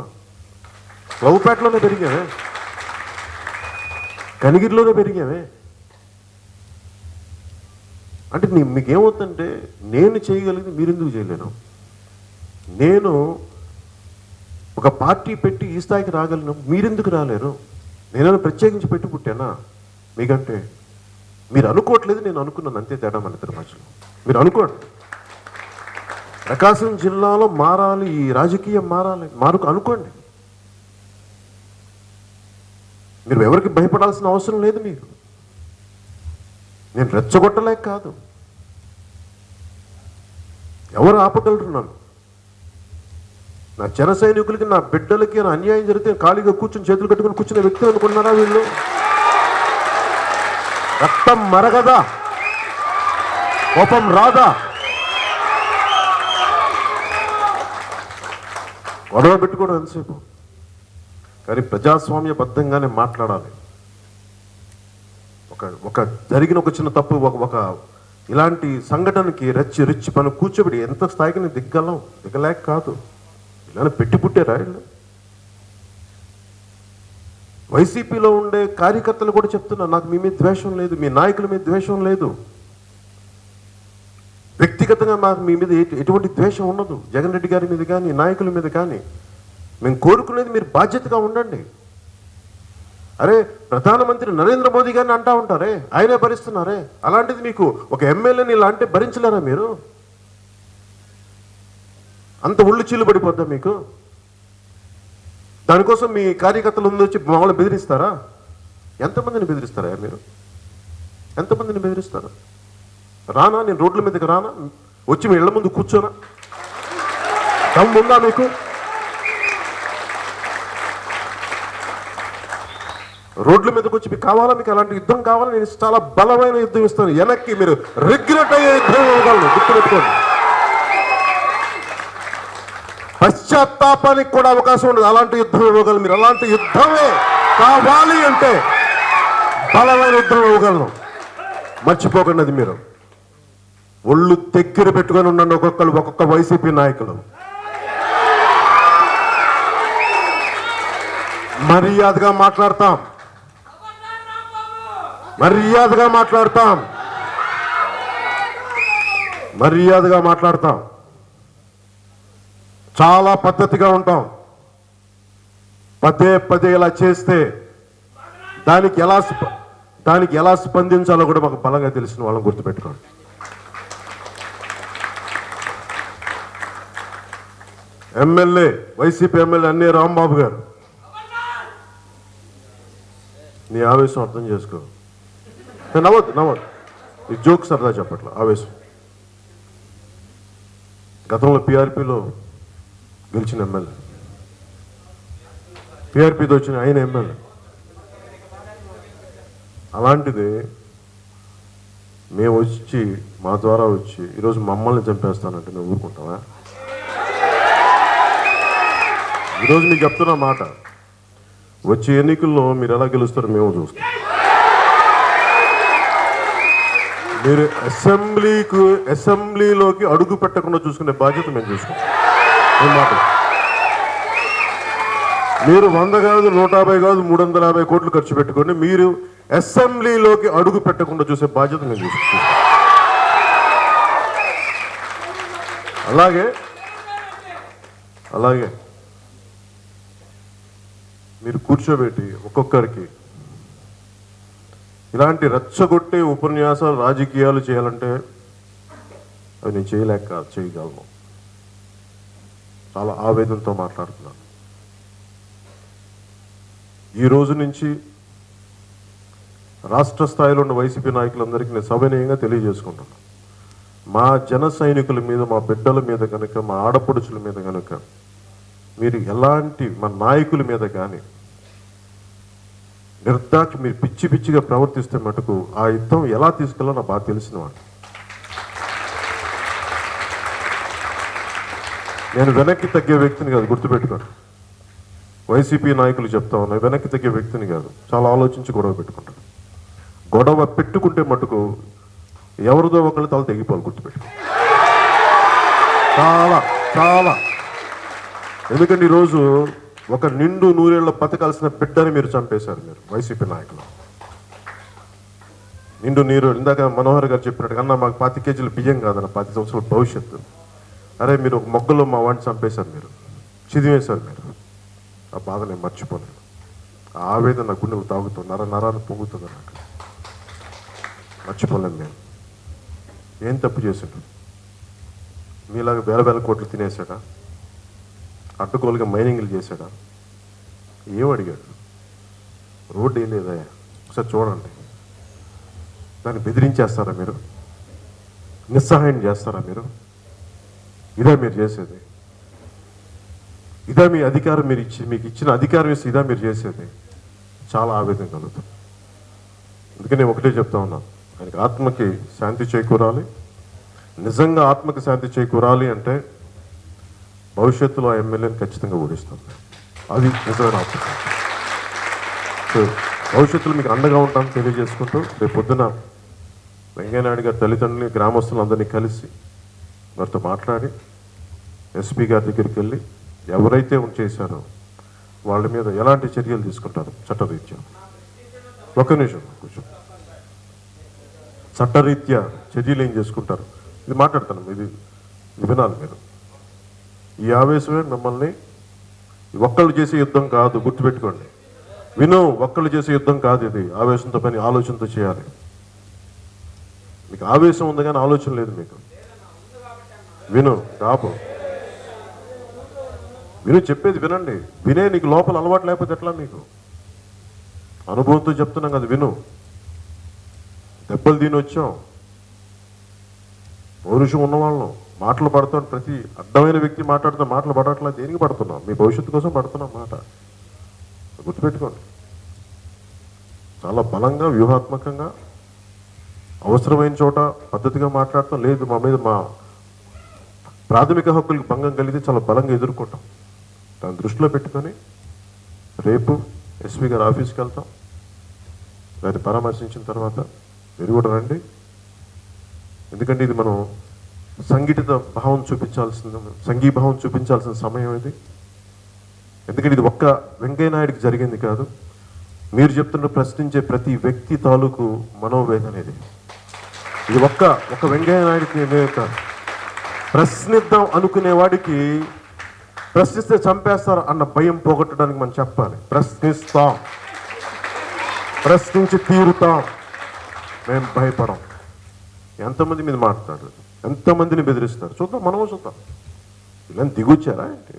లవ్పేటలోనే పెరిగామే, కనిగిరిలోనే పెరిగామే. అంటే మీకేమవుతుందంటే నేను చేయగలిగింది మీరెందుకు చేయలేను? నేను ఒక పార్టీ పెట్టి ఈ స్థాయికి రాగలను, మీరెందుకు రాలేరు? నేనైనా ప్రత్యేకించి పెట్టి పుట్టానా మీకంటే? మీరు అనుకోవట్లేదు, నేను అనుకున్నాను. అంతే తేడా మన ఇద్దరి మధ్యలో. మీరు అనుకోండి. ప్రకాశం జిల్లాలో మారాలి, ఈ రాజకీయం మారాలి, అనుకోండి. మీరు ఎవరికి భయపడాల్సిన అవసరం లేదు. మీకు నేను రెచ్చగొట్టలేక కాదు. ఎవరు ఆపగలరు నన్ను? నా జన సైనికులకి, నా బిడ్డలకి అన్యాయం జరిగితే ఖాళీగా కూర్చొని చేతులు కట్టుకుని కూర్చునే వ్యక్తులు అనుకున్నారా వీళ్ళు? రక్తం మరగదా? కోపం రాదా? గొడవ పెట్టుకోవడం ఎంతసేపు? కానీ ప్రజాస్వామ్యబద్ధంగానే మాట్లాడాలి. ఒక జరిగిన ఒక చిన్న తప్పు, ఒక ఇలాంటి సంఘటనకి రెచ్చి పని కూర్చోబెట్టి ఎంత స్థాయికి నేను దిగలేక కాదు. ఇలా పెట్టి పుట్టారా వీళ్ళు? వైసీపీలో ఉండే కార్యకర్తలు కూడా చెప్తున్నారు, నాకు మీ మీద ద్వేషం లేదు, మీ నాయకుల మీద ద్వేషం లేదు, వ్యక్తిగతంగా మాకు మీ మీద ఎటువంటి ద్వేషం ఉండదు, జగన్ రెడ్డి గారి మీద కానీ నాయకుల మీద కానీ. మేము కోరుకునేది మీరు బాధ్యతగా ఉండండి. అరే ప్రధానమంత్రి నరేంద్ర మోదీ గారిని అంటా ఉంటారే, ఆయనే భరిస్తున్నారే, అలాంటిది మీకు ఒక ఎమ్మెల్యేని ఇలా అంటే భరించలేరా మీరు? అంత ఒళ్ళు చీలు పడిపోద్దా మీకు? దానికోసం మీ కార్యకర్తలు ముందు వచ్చి మామూలు బెదిరిస్తారా? ఎంతమందిని బెదిరిస్తారా మీరు? ఎంతమందిని బెదిరిస్తారా? రానా, నేను రోడ్ల మీదకి రానా, వచ్చి మీ ఇళ్ల ముందు కూర్చోనా? దమ్ముందా మీకు? రోడ్ల మీదకి వచ్చి మీకు కావాలా, మీకు అలాంటి యుద్ధం కావాలా? నేను చాలా బలమైన యుద్ధం ఇస్తాను, వెనక్కి మీరు రిగ్రెట్ అయ్యే యుద్ధం ఇవ్వగలను, గుర్తుపెట్టుకోండి. పశ్చాత్తాపానికి కూడా అవకాశం ఉండదు, అలాంటి యుద్ధం ఇవ్వగలను. మీరు అలాంటి యుద్ధమే కావాలి అంటే బలమైన యుద్ధం ఇవ్వగలను, మర్చిపోకండి అది. మీరు ఒళ్ళు దగ్గర పెట్టుకొని ఉండండి ఒక్కొక్క వైసీపీ నాయకులు. మర్యాదగా మాట్లాడతాం, మర్యాదగా మాట్లాడతాం, మర్యాదగా మాట్లాడతాం, చాలా పద్ధతిగా ఉంటాం. పదే పదే ఇలా చేస్తే దానికి ఎలా స్పందించాలో కూడా మాకు బలంగా తెలిసిన వాళ్ళని గుర్తుపెట్టుకోండి. ఎమ్మెల్యే, వైసీపీ ఎమ్మెల్యే అన్నే రాంబాబు గారు, నీ ఆవేశం అర్థం చేసుకో. నవ్వద్దు, ఈ జోక్ సరదా చెప్పట్ల, ఆవేశం. గతంలో పిఆర్పిలో గెలిచిన ఎమ్మెల్యే, పిఆర్పితో వచ్చిన ఆయన ఎమ్మెల్యే. అలాంటిది మేము వచ్చి మా ద్వారా వచ్చి ఈరోజు మమ్మల్ని చంపేస్తానంటే మేము ఊరుకుంటామా? ఈరోజు మీకు చెప్తున్న మాట, వచ్చే ఎన్నికల్లో మీరు ఎలా గెలుస్తారో మేము చూస్తాం. మీరు అసెంబ్లీలోకి అడుగు పెట్టకుండా చూసుకునే బాధ్యత మేము చూసుకుంటాం. మాట, మీరు 100 కాదు, 150 కాదు, 350 కోట్లు ఖర్చు పెట్టుకోండి, మీరు అసెంబ్లీలోకి అడుగు పెట్టకుండా చూసే బాధ్యత మేము చూసుకుంటాం. అలాగే మీరు కూర్చోబెట్టి ఒక్కొక్కరికి ఇలాంటి రెచ్చగొట్టే ఉపన్యాసాలు, రాజకీయాలు చేయాలంటే అవి నేను చేయగలను. చాలా ఆవేదనతో మాట్లాడుతున్నాను. ఈ రోజు నుంచి రాష్ట్ర స్థాయిలో ఉన్న వైసీపీ నాయకులందరికీ నేను సవినయంగా తెలియజేసుకుంటున్నాను, మా జన సైనికుల మీద, మా బిడ్డల మీద కనుక, మా ఆడపడుచుల మీద కనుక మీరు ఎలాంటి, మా నాయకుల మీద కానీ నిర్దాక్షి మీరు పిచ్చిగా ప్రవర్తిస్తే మటుకు ఆ యుద్ధం ఎలా తీసుకెళ్ళాలో నాకు బాగా తెలిసిన వాడు. నేను వెనక్కి తగ్గే వ్యక్తిని కాదు, గుర్తుపెట్టుకోండి. వైసీపీ నాయకులు చెప్తా ఉన్నాయి, వెనక్కి తగ్గే వ్యక్తిని కాదు. చాలా ఆలోచించి గొడవ పెట్టుకుంటాను. గొడవ పెట్టుకుంటే మటుకు ఎవరిదో ఒకళ్ళు తల తెగిపోవాలి, గుర్తుపెట్టుకోండి. చాలా ఎందుకంటే ఈరోజు ఒక నిండు 100 ఏళ్ళ బతకాల్సిన బిడ్డని మీరు చంపేశారు, మీరు వైసీపీ నాయకులు. నిండు నీరు, ఇందాక మనోహర్ గారు చెప్పినట్టు కన్నా మాకు 25 కేజీల బియ్యం కాదన్న 10 సంవత్సరాల భవిష్యత్తు. అరే మీరు ఒక మొగ్గలో మా వాడిని చంపేశారు, మీరు చిదివేశారు. మీరు ఆ బాధ నేను మర్చిపోలేను. ఆ ఆవేదన నా గుండెలు తాగుతుంది, నరాన్ని పొంగుతుంది, నాకు మర్చిపోలేము. మేము ఏం తప్పు చేశాడు? మీలాగా వేల కోట్లు తినేశాడా? అడ్డగోలుగా మైనింగ్లు చేశాడా? ఏం అడిగాడు? రోడ్డు ఏం లేదా? ఒకసారి చూడండి. దాన్ని బెదిరించేస్తారా మీరు? నిస్సహాయం చేస్తారా మీరు? ఇదే మీరు చేసేది? ఇదే మీ అధికారం? మీకు ఇచ్చిన అధికారం ఇస్తే ఇదా మీరు చేసేది? చాలా ఆవేదన కలుగుతుంది. అందుకే నేను ఒకటే చెప్తా ఉన్నాను, ఆయనకి ఆత్మకి శాంతి చేకూరాలి. నిజంగా ఆత్మకి శాంతి చేకూరాలి అంటే భవిష్యత్తులో ఆ ఎమ్మెల్యేని ఖచ్చితంగా ఓడిస్తుంది. అది నిజమైన ఆత్మ. సో భవిష్యత్తులో మీకు అండగా ఉంటామని తెలియజేసుకుంటూ, రేపు పొద్దున వెంకయ్యనాయుడు గారి తల్లిదండ్రులని, గ్రామస్తులందరినీ కలిసి వారితో మాట్లాడి ఎస్పీ గారి దగ్గరికి వెళ్ళి ఎవరైతే చేశారో వాళ్ళ మీద ఎలాంటి చర్యలు తీసుకుంటారు చట్టరీత్యా? ఒక్క నిమిషం కూర్చో. చట్టరీత్యా చర్యలు ఏం చేసుకుంటారు? ఇది మాట్లాడతాను, ఇది వినాలి మీరు. ఈ ఆవేశమే మిమ్మల్ని ఒక్కళ్ళు చేసే యుద్ధం కాదు, గుర్తుపెట్టుకోండి. ఒక్కళ్ళు చేసే యుద్ధం కాదు ఇది. ఆవేశంతో పని ఆలోచనతో చేయాలి. మీకు ఆవేశం ఉంది కానీ ఆలోచన లేదు మీకు. చెప్పేది వినండి. నీకు లోపల అలవాటు లేకపోతే ఎట్లా? మీకు అనుభవంతో చెప్తున్నాం కదా, దెబ్బలు దీని వచ్చాం. పౌరుషం ఉన్నవాళ్ళం. మాటలు పడుతాం. ప్రతి అడ్డమైన వ్యక్తి మాట్లాడుతాం. మాటలు పడట్లా. దేనికి పడుతున్నాం? మీ భవిష్యత్తు కోసం పడుతున్నాం మాట. గుర్తుపెట్టుకోండి. చాలా బలంగా, వ్యూహాత్మకంగా, అవసరమైన చోట పద్ధతిగా మాట్లాడటం లేదు. మా ప్రాథమిక హక్కులకు భంగం కలిగితే చాలా బలంగా ఎదుర్కొంటాం. దాన్ని దృష్టిలో పెట్టుకొని రేపు ఎస్పీ గారి ఆఫీస్కి వెళ్తాం. దాన్ని పరామర్శించిన తర్వాత మీరు కూడా రండి. ఎందుకంటే ఇది మనం సంఘీభావం చూపించాల్సిన సమయం ఇది. ఎందుకంటే ఇది ఒక్క వెంకయ్య నాయుడికి జరిగింది కాదు. మీరు చెప్తున్న ప్రశ్నించే ప్రతి వ్యక్తి తాలూకు మనోవేదన ఇది. ఇది ఒక్క వెంకయ్య నాయుడికి కాదు. ప్రశ్నిద్దాం అనుకునే వాడికి ప్రశ్నిస్తే చంపేస్తారు అన్న భయం పోగొట్టడానికి మనం చెప్పాలి. ప్రశ్నిస్తాం, ప్రశ్నించి తీరుతాం, మేము భయపడం. ఎంతమంది మీద మాట్లాడరు, ఎంతమందిని బెదిరిస్తారు చూద్దాం. మనము చూద్దాం. ఇలా దిగొచ్చారా ఏంటి?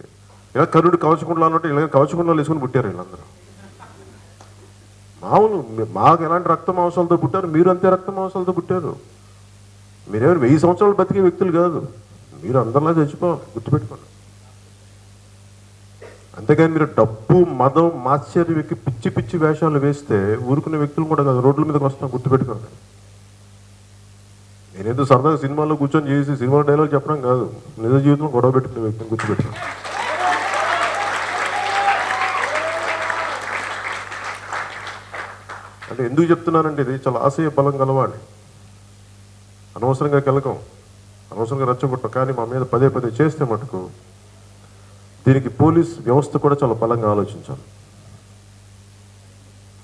ఇలా కరుడు కవచకుండా అన్నట్టు ఇలా కవచకుండా వేసుకుని పుట్టారు వీళ్ళందరూ. మామూలు మాకు ఎలాంటి రక్త మాంసాలతో పుట్టారు, మీరు అంతే రక్త మాంసాలతో పుట్టారు. మీరేమైనా 1000 సంవత్సరాలు బతికే వ్యక్తులు కాదు. మీరు అందరిలా చచ్చిపోవాలి, గుర్తుపెట్టుకోండి. అంతేగాని మీరు డబ్బు, మదం, మాత్సర్యం ఎక్కి పిచ్చి పిచ్చి వేషాలు వేస్తే ఊరుకునే వ్యక్తులు కూడా కాదు. రోడ్ల మీదకి వస్తాం, గుర్తుపెట్టుకోండి. నేనేదో సరదాగా సినిమాలో కూర్చొని చేసి సినిమా డైలాగ్ చెప్పడం కాదు. నిజ జీవితంలో గొడవ పెట్టుకునే వ్యక్తిని గుర్తుపెట్టుకోండి. అంటే ఎందుకు చెప్తున్నానంటే ఇది చాలా ఆశయ బలం గలవాడి. అనవసరంగా కెలకం, అనవసరంగా రెచ్చగొట్టం. కానీ మా మీద పదే పదే చేస్తే మటుకు దీనికి పోలీస్ వ్యవస్థ కూడా చాలా బలంగా ఆలోచించాలి.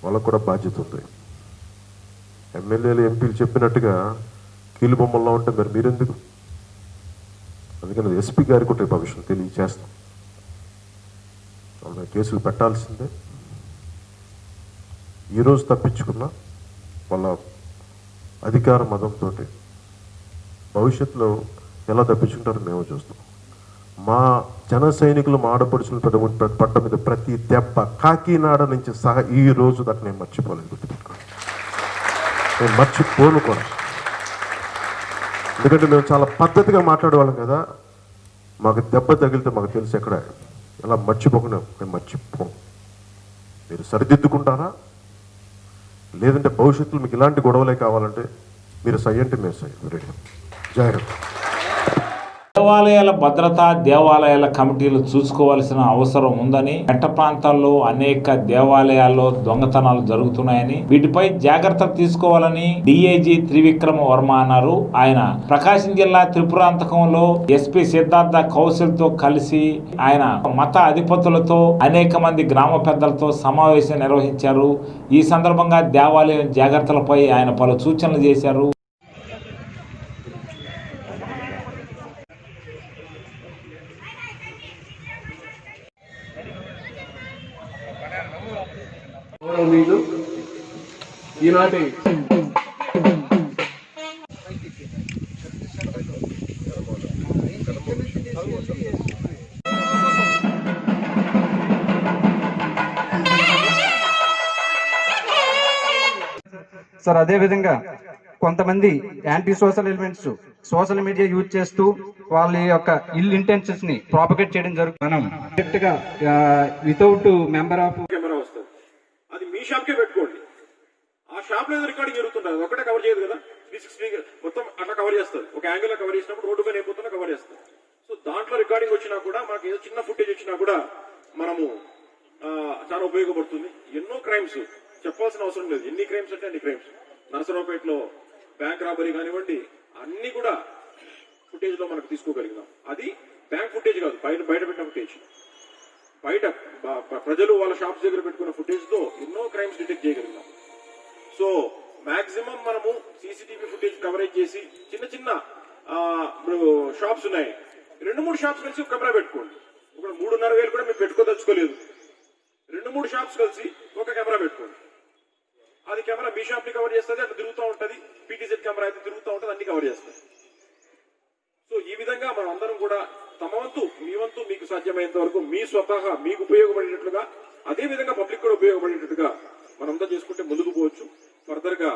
వాళ్ళకు కూడా బాధ్యత ఉంది. ఎమ్మెల్యేలు, ఎంపీలు చెప్పినట్టుగా కీలు బొమ్మల్లో ఉంటే మరి మీరెందుకు? అందుకని ఎస్పీ గారికి కూడా రేపు విషయం తెలియచేస్తాం. వాళ్ళ కేసులు పెట్టాల్సిందే. ఈరోజు తప్పించుకున్న వాళ్ళ అధికార మదంతో భవిష్యత్తులో ఎలా తప్పించుకుంటారో మేము చూస్తాం. మా జన సైనికులు, మా ఆడపడుచులు పట్ట మీద ప్రతి దెబ్బ కాకినాడ నుంచి సహా ఈ రోజు దాకా నేను మర్చిపోలేదు, గుర్తుపెట్టుకోండి. నేను మర్చిపోను కూడా. ఎందుకంటే మేము చాలా పద్ధతిగా మాట్లాడేవాళ్ళం కదా. మాకు దెబ్బ తగిలితే మాకు తెలుసు ఎక్కడ. ఎలా మర్చిపోకుండా మేము మర్చిపోం. మీరు సరిదిద్దుకుంటారా? లేదంటే భవిష్యత్తులో మీకు ఇలాంటి గొడవలే కావాలంటే మీరు సై అంటే మేము సై. జాగ్రత్త. దేవాలయాల భద్రత, దేవాలయాల కమిటీలు చూసుకోవాల్సిన అవసరం ఉందని, మెట్ట ప్రాంతాల్లో అనేక దేవాలయాల్లో దొంగతనాలు జరుగుతున్నాయని, వీటిపై జాగ్రత్త తీసుకోవాలని డిఐజీ త్రివిక్రమ వర్మ అన్నారు. ఆయన ప్రకాశం జిల్లా త్రిపురాంతకంలో ఎస్పీ సిద్ధార్థ కౌశల్ తో కలిసి ఆయన మత అధిపతులతో, అనేక మంది గ్రామ పెద్దలతో సమావేశం నిర్వహించారు. ఈ సందర్భంగా దేవాలయం జాగ్రత్తలపై ఆయన పలు సూచనలు చేశారు. ఈనాటి సార్ అదేవిధంగా కొంతమంది anti social elements social media use చేస్తూ వాళ్ళ యొక్క ఇల్ ఇంటెన్షన్స్ ని ప్రాపగేట్ చేయడం జరుగుతుంది. మనం డైరెక్ట్ గా వితౌట్ మెంబర్ ఆఫ్ కెమెరా వస్తుంది, అది మీ షాప్ కే పెట్టుకోండి. ఆ షాప్ లో రికార్డింగ్ జరుగుతుంది, ఒకటే కవర్ చేయదు కదా. 360 మొత్తం అట్లా కవర్ చేస్తుంది. ఒక యాంగిల్ లో కవర్ చేసినప్పుడు రోడ్డు పైన అయిపోతున్నా కవర్ చేస్తుంది. సో దాంట్లో రికార్డింగ్ వచ్చినా కూడా మనకి ఏదో చిన్న ఫుటేజ్ వచ్చినా కూడా మనము చాలా ఉపయోగపడుతుంది. ఎన్నో క్రైమ్స్ చెప్పాల్సిన అవసరం లేదు. ఎన్ని క్రైమ్స్ అంటే అన్ని క్రైమ్స్. నరసరావుపేటలో బ్యాంక్ రాబరీ కానివ్వండి, అన్ని కూడా ఫుటేజ్ లో మనకు తీసుకోగలిగినాం. అది బ్యాంక్ ఫుటేజ్ కాదు, బయట పెట్టిన ఫుటేజ్. బయట ప్రజలు వాళ్ళ షాప్స్ దగ్గర పెట్టుకున్న ఫుటేజ్తో ఎన్నో క్రైమ్స్ డిటెక్ట్ చేయగలిగినాం. సో మాక్సిమం మనము సీసీటీవీ ఫుటేజ్ కవరేజ్ చేసి చిన్న చిన్న ఇప్పుడు షాప్స్ ఉన్నాయి, 2-3 షాప్స్ కలిసి ఒక కెమెరా పెట్టుకోండి. ఇప్పుడు 3,500 కూడా మీరు పెట్టుకోదలుచుకోలేదు, 2-3 షాప్స్ కలిసి ఒక కెమెరా పెట్టుకోండి. అది కెమెరా మీ షాప్ ని కవర్ చేస్తుంది, అట్లా తిరుగుతూ ఉంటుంది. పీటీజెడ్ కెమెరా అయితే తిరుగుతూ ఉంటుంది, అన్ని కవర్ చేస్తుంది. సో ఈ విధంగా మనం అందరం కూడా తమ వంతు మీ వంతు మీకు సాధ్యమైనంత వరకు మీ స్వతహా మీకు ఉపయోగపడేటట్లుగా, అదే విధంగా పబ్లిక్ కూడా ఉపయోగపడేటట్టుగా మనంతా చేసుకుంటే ముందుకు పోవచ్చు. ఫర్దర్ గా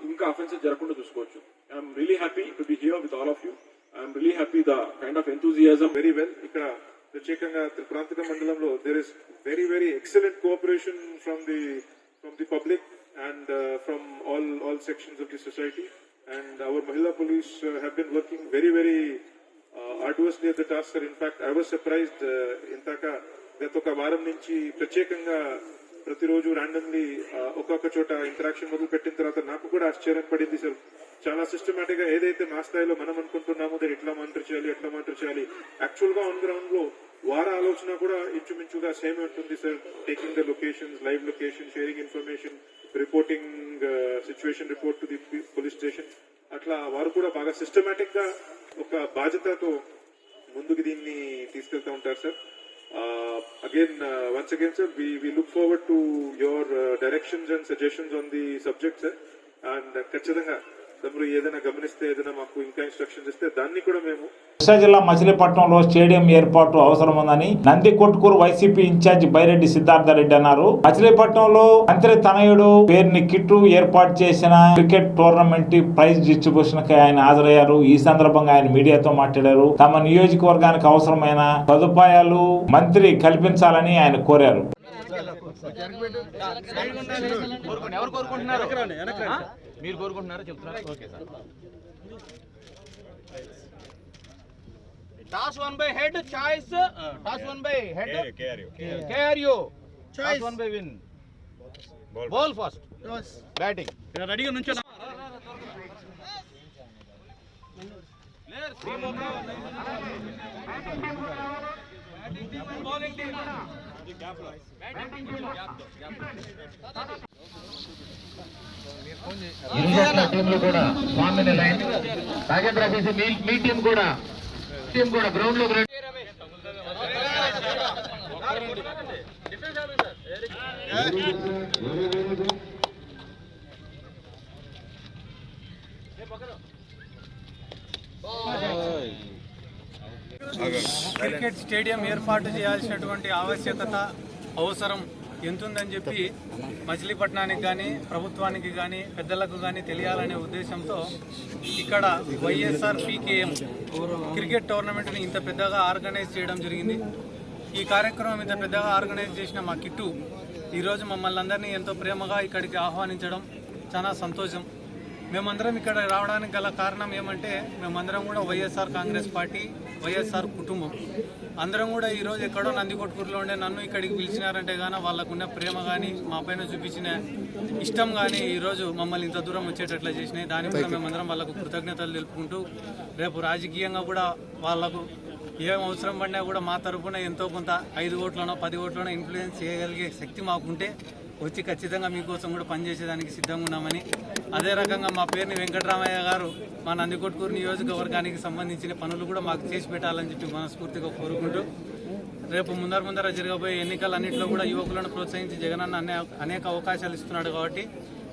ఇంకా అఫెన్సెస్ జరగకుండా చూసుకోవచ్చు. I'm really happy to be here with all of you. I'm really happy the kind of enthusiasm. Very well. ఇక్కడ ప్రత్యేకంగా ప్రాంతీయ మండలంలో there is very very excellent cooperation from the public and from all sections of the society, and our Mahila police have been working very arduously at the task, sir. In fact, I was surprised intaka gatoka varam nunchi pratyekanga prati roju randomly okka chota interaction modu pettin tarvata naaku kuda ఆశ్చర్యం పడింది sir. చాలా సిస్టమేటిక్ గా ఏదైతే మా స్థాయిలో మనం అనుకుంటున్నామో దాన్ని ఎట్లా మానిటర్ చేయాలి యాక్చువల్ గా ఆన్ గ్రౌండ్ లో వార ఆలోచన కూడా ఇంచుమించుగా సేమ్ ఉంటుంది sir. Taking the locations, live location, sharing information, reporting situation report to the police station, అట్లా వారు కూడా బాగా సిస్టమేటిక్ గా ఒక బాధ్యతతో ముందుకు దీన్ని తీసుకెళ్తా ఉంటారు sir. once again sir, we look forward to your directions and suggestions on the subject sir, and ఖచ్చితంగా తమరు ఏదైనా గమనిస్తే, ఏదైనా మాకు ఇంకా ఇన్స్ట్రక్షన్స్ ఇస్తే దాన్ని కూడా మేము. కృష్ణా జిల్లా మచిలీపట్నంలో స్టేడియం ఏర్పాటు అవసరం ఉందని నందికొట్కూరు వైసీపీ ఇన్ఛార్జి బైరెడ్డి సిద్ధార్థరెడ్డి అన్నారు. మచిలీపట్నంలో మంత్రి తనయుడు పేరుని కిట్టు ఏర్పాటు చేసిన క్రికెట్ టోర్నమెంట్ ప్రైజ్ డిస్ట్రిబ్యూషన్ కి ఆయన హాజరయ్యారు. ఈ సందర్భంగా ఆయన మీడియాతో మాట్లాడారు. తమ నియోజకవర్గానికి అవసరమైన సదుపాయాలు మంత్రి కల్పించాలని ఆయన కోరారు. మీరు కోరుకుంటున్నారా చెప్తున్నారు. Okay sir. Toss 1 by head choice, toss 1 by head కేఆర్యు, toss 1 by win, ball first batting రెడీగా నుంచో. ఇరు జట్ల టీంలు కూడా స్వామిని లైన్ నాగేంద్ర మీ టీం కూడా గ్రౌండ్ లో క్రికెట్ స్టేడియం ఏర్పాటు చేయాల్సినటువంటి ఆవశ్యకత, అవసరం ఎంతుందని చెప్పి మచిలీపట్నానికి కానీ ప్రభుత్వానికి కానీ పెద్దలకు కానీ తెలియాలనే ఉద్దేశంతో ఇక్కడ వైఎస్ఆర్ పీకేఎం క్రికెట్ టోర్నమెంట్ని ఇంత పెద్దగా ఆర్గనైజ్ చేయడం జరిగింది. ఈ కార్యక్రమం ఇంత పెద్దగా ఆర్గనైజ్ చేసిన మా కిట్టు ఈరోజు మమ్మల్ని అందరినీ ఎంతో ప్రేమగా ఇక్కడికి ఆహ్వానించడం చాలా సంతోషం. మేమందరం ఇక్కడ రావడానికి గల కారణం ఏమంటే, మేమందరం కూడా వైఎస్ఆర్ కాంగ్రెస్ పార్టీ, వైఎస్ఆర్ కుటుంబం. అందరం కూడా ఈరోజు ఎక్కడో నందికొట్కూరులో ఉండే నన్ను ఇక్కడికి పిలిచినారంటే కానీ వాళ్ళకున్న ప్రేమ కానీ మా పైన చూపించిన ఇష్టం కానీ ఈరోజు మమ్మల్ని ఇంత దూరం వచ్చేటట్లు చేసినాయి. దాని వల్ల మేమందరం వాళ్ళకు కృతజ్ఞతలు తెలుపుకుంటూ, రేపు రాజకీయంగా కూడా వాళ్ళకు ఏం అవసరం పడినా కూడా మా తరఫున ఎంతో కొంత 5 ఓట్లనో 10 ఓట్లనో ఇన్ఫ్లుయెన్స్ చేయగలిగే శక్తి మాకుంటే వచ్చి ఖచ్చితంగా మీకోసం కూడా పనిచేసేదానికి సిద్ధంగా ఉన్నామని, అదే రకంగా మా పేరుని వెంకటరామయ్య గారు మా నందికొట్కూరు నియోజకవర్గానికి సంబంధించిన పనులు కూడా మాకు చేసి పెట్టాలని చెప్పి మనస్ఫూర్తిగా కోరుకుంటూ, రేపు ముందర జరగబోయే ఎన్నికలన్నింటిలో కూడా యువకులను ప్రోత్సహించి జగనన్న అనేక అవకాశాలు ఇస్తున్నాడు కాబట్టి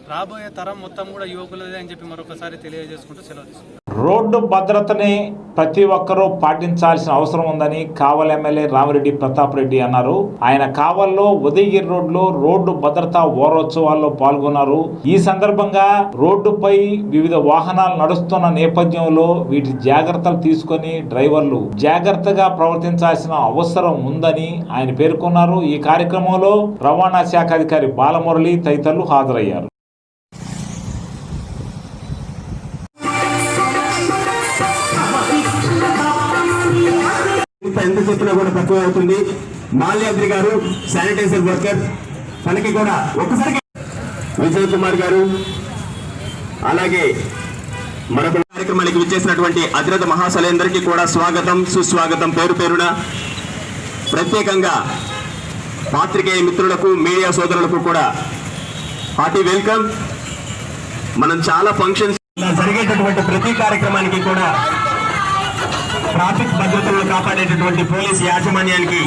రాబోయే తరం మొత్తం కూడా యువకులదే అని చెప్పి మరొకసారి తెలియజేసుకుంటూ సెలవు తీసుకుంటాం. రోడ్డు భద్రతని ప్రతి ఒక్కరూ పాటించాల్సిన అవసరం ఉందని కావలి ఎమ్మెల్యే రామిరెడ్డి ప్రతాప్ రెడ్డి అన్నారు. ఆయన కావల్లో ఉదయగిరి రోడ్లో రోడ్డు భద్రతా వారోత్సవాల్లో పాల్గొన్నారు. ఈ సందర్భంగా రోడ్డుపై వివిధ వాహనాలు నడుస్తున్న నేపథ్యంలో వీటి జాగ్రత్తలు తీసుకొని డ్రైవర్లు జాగ్రత్తగా ప్రవర్తించాల్సిన అవసరం ఉందని ఆయన పేర్కొన్నారు. ఈ కార్యక్రమంలో రవాణా శాఖ అధికారి బాలమురళి తదితరులు హాజరయ్యారు. ఎంత చెప్పినా కూడా తక్కువ అవుతుంది. మాల్యాద్రి గారు శానిటైజర్ వర్కర్, తనకి కూడా ఒక్కసారి విజయ్ కుమార్ గారు, అలాగే మరొక కార్యక్రమానికి విచ్చేసినటువంటి అధిరథ మహాశలందరికీ కూడా స్వాగతం సుస్వాగతం పేరు పేరున. ప్రత్యేకంగా పాత్రికేయ మిత్రులకు మీడియా సోదరులకు కూడా హార్టీ వెల్కమ్. మనం చాలా ఫంక్షన్స్ జరిగేటటువంటి ప్రతి కార్యక్రమానికి కూడా ట్రాఫిక్ భద్రతలను కాపాడేటటువంటి పోలీస్ యాజమాన్యానికి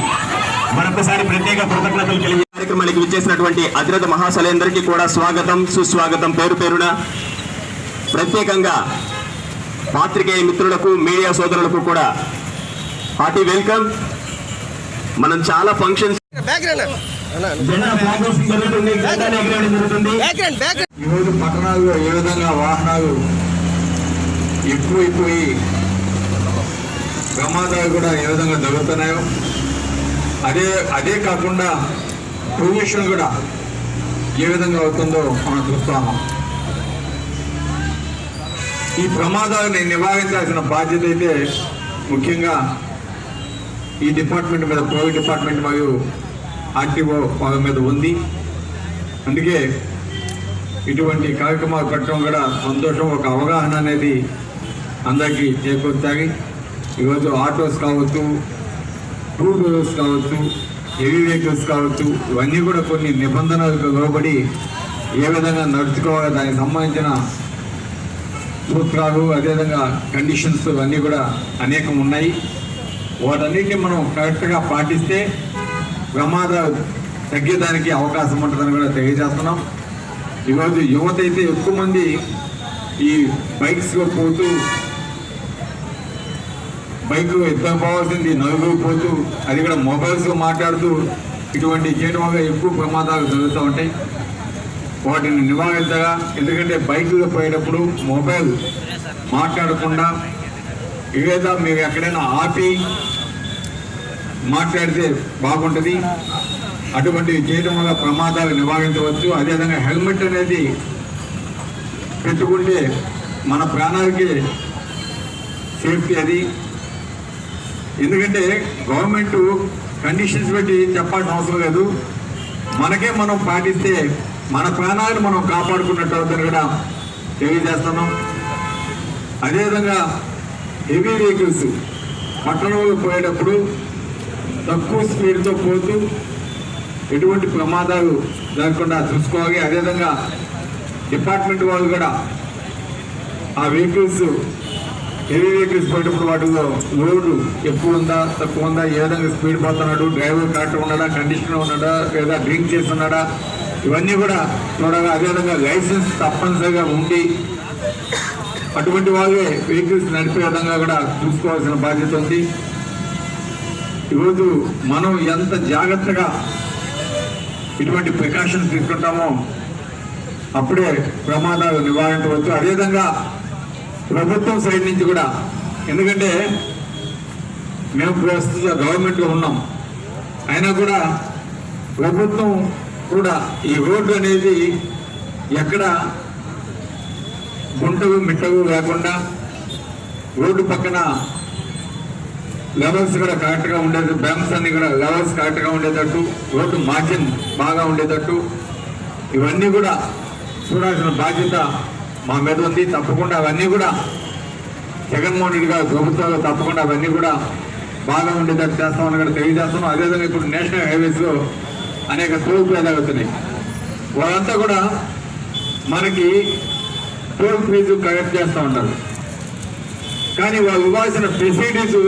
మరొకసారి ప్రత్యేక కృతజ్ఞతలు తెలియ కార్యక్రమానికి విచ్చేసినటువంటి అధిరథ మహాశలందరికీ కూడా స్వాగతం సుస్వాగతం పేరు పేరున. ప్రత్యేకంగా పాత్రికేయ మిత్రులకు మీడియా సోదరులకు కూడా హార్టీ వెల్కమ్. మనం చాలా ఫంక్షన్స్ ఈరోజు పట్టణాల్లో ఏ విధంగా వాహనాలు ఎక్కువైపోయి ప్రమాదాలు కూడా ఏ విధంగా జరుగుతున్నాయో అదే కాకుండా పొల్యూషన్ కూడా ఏ విధంగా అవుతుందో మనం చూస్తాము. ఈ ప్రమాదాలను నివారించాల్సిన బాధ్యత అయితే ముఖ్యంగా ఈ డిపార్ట్మెంట్ మీద, పోలీస్ డిపార్ట్మెంట్ మరియు ఆర్టీఓ వాళ్ళ మీద ఉంది. అందుకే ఇటువంటి కార్యక్రమాలు పెట్టడం కూడా సంతోషం. ఒక అవగాహన అనేది అందరికీ చేకూర్చాలి. ఈరోజు ఆటోస్ కావచ్చు, టూ వీలర్స్ కావచ్చు, హెవీ వెహికల్స్ కావచ్చు, ఇవన్నీ కూడా కొన్ని నిబంధనలకు లోబడి ఏ విధంగా నడుచుకోవాలో దానికి సంబంధించిన సూత్రాలు, అదేవిధంగా కండిషన్స్ అన్నీ కూడా అనేకం ఉన్నాయి. వాటన్నిటిని మనం కరెక్ట్గా పాటిస్తే ప్రమాదాలు తగ్గేదానికి అవకాశం ఉంటుందని కూడా తెలియజేస్తున్నాం. ఈరోజు యువత అయితే ఎక్కువ మంది ఈ బైక్స్లో పోతూ, బైక్ ఇద్దరు పోవాల్సింది నలుగురు పోతూ, అది కూడా మొబైల్స్లో మాట్లాడుతూ ఇటువంటి చేయడం వల్ల ఎక్కువ ప్రమాదాలు జరుగుతూ ఉంటాయి. వాటిని నివారించగా, ఎందుకంటే బైకులో పోయేటప్పుడు మొబైల్ మాట్లాడకుండా లేదా మీరు ఎక్కడైనా ఆపి మాట్లాడితే బాగుంటుంది. అటువంటివి చేయడం వల్ల ప్రమాదాలు నివారించవచ్చు. అదేవిధంగా హెల్మెట్ అనేది పెట్టుకుంటే మన ప్రాణాలకి సేఫ్టీ అది. ఎందుకంటే గవర్నమెంట్ కండిషన్స్ పెట్టి చెప్పాల్సిన అవసరం లేదు. మనకే మనం పాటిస్తే మన ప్రాణాలను మనం కాపాడుకున్నట్టు అవుతుంది కూడా తెలియజేస్తున్నాం. అదేవిధంగా హెవీ వెహికల్స్ పట్టణంలో పోయేటప్పుడు తక్కువ స్పీడ్తో పోతూ ఎటువంటి ప్రమాదాలు జరగకుండా చూసుకోవాలి. అదేవిధంగా డిపార్ట్మెంట్ వాళ్ళు కూడా ఆ వెహికల్స్, హెవీ వెహికల్స్ పోయేటప్పుడు వాటిలో లోడు ఎక్కువ ఉందా తక్కువ ఉందా, ఏ విధంగా స్పీడ్ పోతున్నాడు, డ్రైవర్ కరెక్ట్గా ఉన్నాడా, కండిషన్లో ఉన్నాడా, లేదా డ్రింక్ చేస్తున్నాడా, ఇవన్నీ కూడా చూడగా. అదేవిధంగా లైసెన్స్ తప్పనిసరిగా ఉండి అటువంటి వాళ్ళే వెహికల్స్ నడిపే విధంగా కూడా చూసుకోవాల్సిన బాధ్యత ఉంది. ఈరోజు మనం ఎంత జాగ్రత్తగా ఇటువంటి ప్రికాషన్స్ తీసుకుంటామో అప్పుడే ప్రమాదాలు నివారించవచ్చు. అదేవిధంగా ప్రభుత్వం సైడ్ నుంచి కూడా, ఎందుకంటే మేము ప్రస్తుత గవర్నమెంట్లో ఉన్నాం, అయినా కూడా ప్రభుత్వం కూడా ఈ రోడ్డు అనేది ఎక్కడ గుంటలు మిట్టలు లేకుండా రోడ్డు పక్కన లెవెల్స్ కూడా కరెక్ట్గా ఉండేది, బ్యాంక్స్ అన్ని కూడా లెవెల్స్ కరెక్ట్గా ఉండేటట్టు, రోడ్డు మార్జిన్ బాగా ఉండేటట్టు ఇవన్నీ కూడా చూడాల్సిన బాధ్యత మా మీద ఉంది. తప్పకుండా అవన్నీ కూడా జగన్మోహన్ రెడ్డి గారు ప్రభుత్వాలు తప్పకుండా అవన్నీ కూడా బాగా ఉండేటట్టు చేస్తామని కూడా తెలియజేస్తున్నాం. అదేవిధంగా ఇప్పుడు నేషనల్ హైవేస్లో అనేక టోల్ ప్లాజాలు అవుతున్నాయి. వాళ్ళంతా కూడా మనకి టోల్ ఫీజు కలెక్ట్ చేస్తూ ఉంటారు. కానీ వాళ్ళు ఇవ్వాల్సిన ఫెసిలిటీస్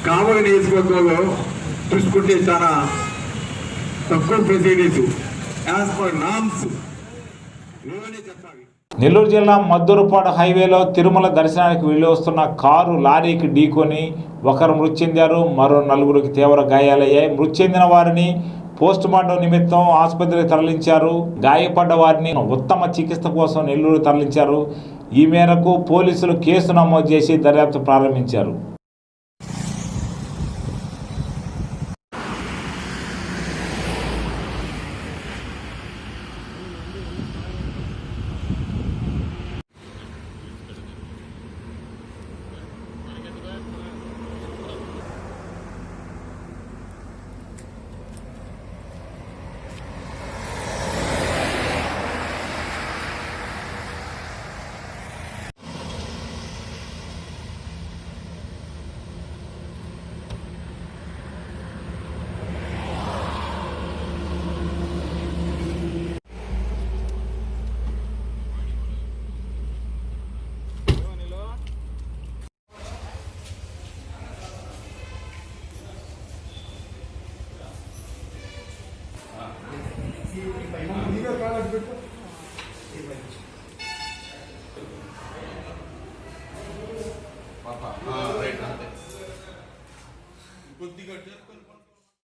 కావలి నియోజకవర్గంలో చూసుకుంటే చాలా తక్కువ ఫెసిలిటీస్ యాజ్ పర్ నామ్స్ ఏమని చెప్పాలి. నెల్లూరు జిల్లా మద్దూరుపాడు హైవేలో తిరుమల దర్శనానికి వెళ్లి వస్తున్న కారు లారీకి ఢీకొని ఒకరు మృతి చెందారు. మరో నలుగురికి తీవ్ర గాయాలయ్యాయి. మృతి చెందిన వారిని పోస్టుమార్టం నిమిత్తం ఆసుపత్రికి తరలించారు. గాయపడ్డ వారిని ఉత్తమ చికిత్స కోసం నెల్లూరు తరలించారు. ఈ మేరకు పోలీసులు కేసు నమోదు చేసి దర్యాప్తు ప్రారంభించారు. కాలేజ్ పెట్టు